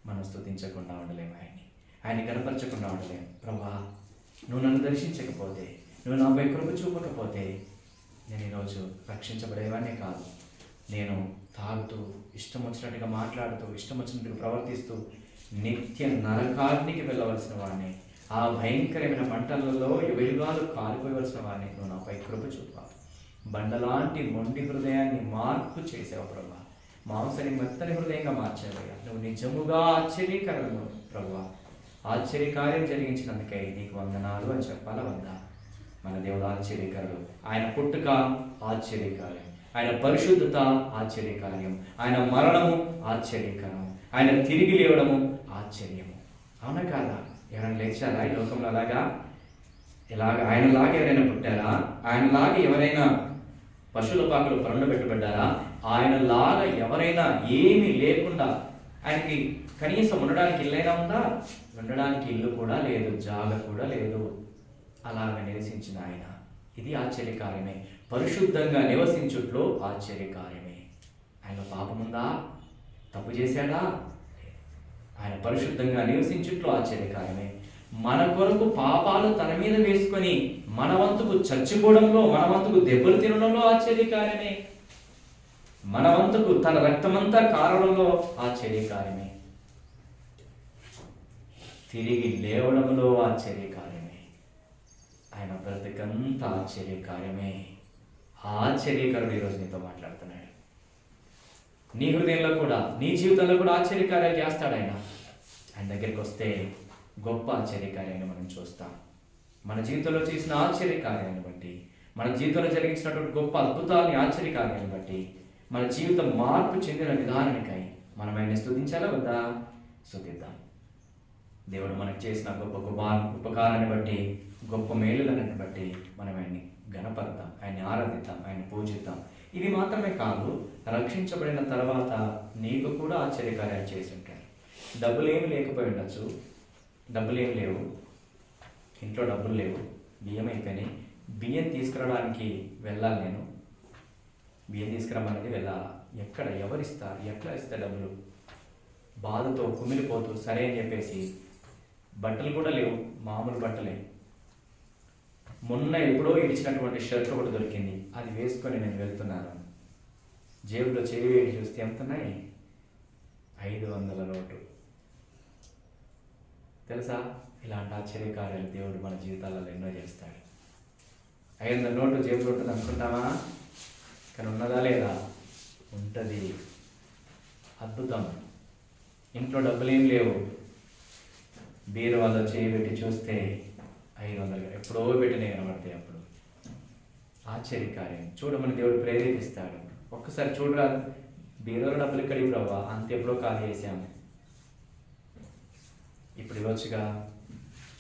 మనం స్తుతించకుండా ఉండలేము. ఆయన కనపరచకుండా ఉండలేము. ప్రభా, నువ్వు నన్ను దర్శించకపోతే, నువ్వు నాపై కృప చూపకపోతే నేను ఈరోజు రక్షించబడేవాడినే కాదు. నేను తాగుతూ, ఇష్టం వచ్చినట్టుగా మాట్లాడుతూ, ఇష్టం వచ్చినట్టుగా ప్రవర్తిస్తూ నిత్య నరకాగ్నికి వెళ్ళవలసిన వాడిని, ఆ భయంకరమైన మంటలలో యుగాలు కాలిపోయవలసిన వాడిని. నువ్వు నాపై కృప చూపాలి. బండలాంటి మొండి హృదయాన్ని మార్పు చేసావు ప్రభా. మాంసని మెత్తని హృదయంగా మార్చావయ్యా. నువ్వు నిజముగా ఆశ్చర్యకరము ప్రభా. ఆశ్చర్యకార్యం జరిగించినందుకై నీకు వందనాలు అని చెప్పాలా వద్దా? మన దేవుడు ఆశ్చర్యకరుడు. ఆయన పుట్టుక ఆశ్చర్యకార్యం, ఆయన పరిశుద్ధత ఆశ్చర్యకార్యం, ఆయన మరణము ఆశ్చర్యకరం, ఆయన తిరిగి లేవడము ఆశ్చర్యము. అవునా కాదా? ఎవరైనా లేచారా ఈ లోకంలో? ఆయనలాగా ఎవరైనా పుట్టారా? ఆయనలాగా ఎవరైనా పశువుల పాకలు పెట్టబడ్డారా? ఆయనలాగా ఎవరైనా ఏమీ లేకుండా, ఆయనకి కనీసం ఉండడానికి ఇల్లైనా ఉందా? ఉండడానికి ఇల్లు కూడా లేదు, జాగ కూడా లేదు. అలాగ నివసించిన ఆయన, ఇది ఆశ్చర్యకార్యమే. పరిశుద్ధంగా నివసించుట్లో ఆశ్చర్యకార్యమే. ఆయన పాపముందా? తప్పు చేశాడా? ఆయన పరిశుద్ధంగా నివసించుట్లో ఆశ్చర్యకార్యమే. మన కొరకు పాపాలు తన మీద వేసుకొని మన వంతుకు చచ్చిపోవడంలో, మన వంతుకు దెబ్బలు తినడంలో ఆశ్చర్యకార్యమే. మన వంతుకు తన రక్తమంతా కారడంలో ఆశ్చర్యకార్యమే. తిరిగి లేవడంలో ఆశ్చర్యకార్యమే. ఆయన బ్రతికంతా ఆశ్చర్యకార్యమే. ఆశ్చర్యకరుడు ఈరోజు నీతో మాట్లాడుతున్నాడు. నీ హృదయంలో కూడా, నీ జీవితంలో కూడా ఆశ్చర్యకార్యాలు చేస్తాడు ఆయన. ఆయన దగ్గరికి వస్తే గొప్ప ఆశ్చర్యకార్యాన్ని మనం చూస్తాం. మన జీవితంలో చేసిన ఆశ్చర్యకార్యాన్ని బట్టి, మన జీవితంలో జరిగించినటువంటి గొప్ప అద్భుతాలని, ఆశ్చర్యకార్యాన్ని బట్టి, మన జీవితం మార్పు చెందిన విధానానికై మనం ఆయన స్తుతించాలా వద్దా? స్తుతిద్దాం. దేవుడు మనకు చేసిన గొప్ప ఉపకారాన్ని బట్టి, గొప్ప మేలులను బట్టి మనం ఆయన్ని గణపడతాం, ఆయన్ని ఆరాధిద్దాం, ఆయన్ని పూజిద్దాం. ఇది మాత్రమే కాదు, రక్షించబడిన తర్వాత నీకు కూడా ఆశ్చర్యకార్యాలు చేసి ఉంటాడు. డబ్బులు ఏమి లేకపోయి ఉండొచ్చు, డబ్బులు ఏమి లేవు, ఇంట్లో డబ్బులు లేవు, బియ్యం అయిపోయినాయి. బియ్యం తీసుకురావడానికి వెళ్ళాలి, నేను బియ్యం తీసుకురమ్మన్నది వెళ్ళాలా? ఎక్కడ, ఎవరిస్తారు, ఎట్లా ఇస్తారు డబ్బులు? బాధతో కుమిలిపోతూ సరే అని చెప్పేసి బట్టలు కూడా లేవు, మామూలు బట్టలే. మొన్న ఎప్పుడో ఇడిచినటువంటి షర్ట్ ఒకటి దొరికింది, అది వేసుకొని నేను వెళ్తున్నాను. జేబులో చేయి వేడి చూస్తే ఎంత ఉన్నాయి? 500 నోటు. తెలుసా, ఇలాంటి ఆశ్చర్యకార్యాలు దేవుడు మన జీవితాలలో ఎన్నో చేస్తాడు. 500 నోటు జేబులో ఉంటుంది అనుకుంటామా? కానీ ఉన్నదా లేదా? ఉంటుంది. అద్భుతం. ఇంట్లో డబ్బులేం లేవు, బీరువాలో చేయి పెట్టి చూస్తే 500 ఎప్పుడో పెట్టినే కనబడతాయి. అప్పుడు ఆశ్చర్యకార్యం చూడమని దేవుడు ప్రేరేపిస్తాడు. ఒక్కసారి చూడరా, బీరువాలో డబ్బులు ఎక్కడికి రావా, అంత ఎప్పుడో ఖాళీ చేసాము, ఇప్పుడు ఇవ్వచ్చుగా.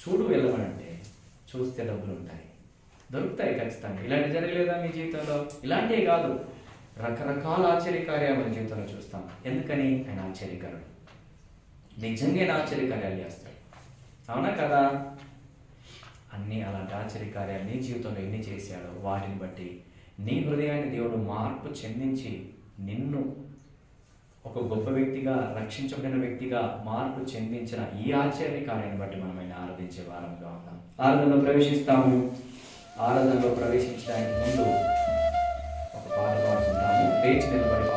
చూడు వెళ్ళమనంటే చూస్తే డబ్బులు ఉంటాయి, దొరుకుతాయి ఖచ్చితంగా. ఇలాంటి జరగలేదా మీ జీవితంలో? ఇలాంటివి కాదు, రకరకాల ఆశ్చర్యకార్యాలు మన జీవితంలో చూస్తాం. ఎందుకని? ఆయన ఆశ్చర్యకారుడు, నిజంగా ఆశ్చర్యకార్యాలు చేస్తాడు. అవునా కదా? అన్నీ అలాంటి ఆశ్చర్యకార్యాలు నీ జీవితంలో ఎన్ని చేశాడో వాటిని బట్టి నీ హృదయాన్ని దేవుడు మార్పు చెందించి నిన్ను ఒక గొప్ప వ్యక్తిగా, రక్షించబడిన వ్యక్తిగా మార్పు చెందించిన ఈ ఆశ్చర్యకార్యాన్ని బట్టి మనం ఆయన ఆరాధించే వారంగా ఉన్నాం. ఆరాధనలో ప్రవేశిస్తాము. ఆరాధనలో ప్రవేశించడానికి ముందు ఒక పాట పాడుకుంటాము. లేచి నిలబడి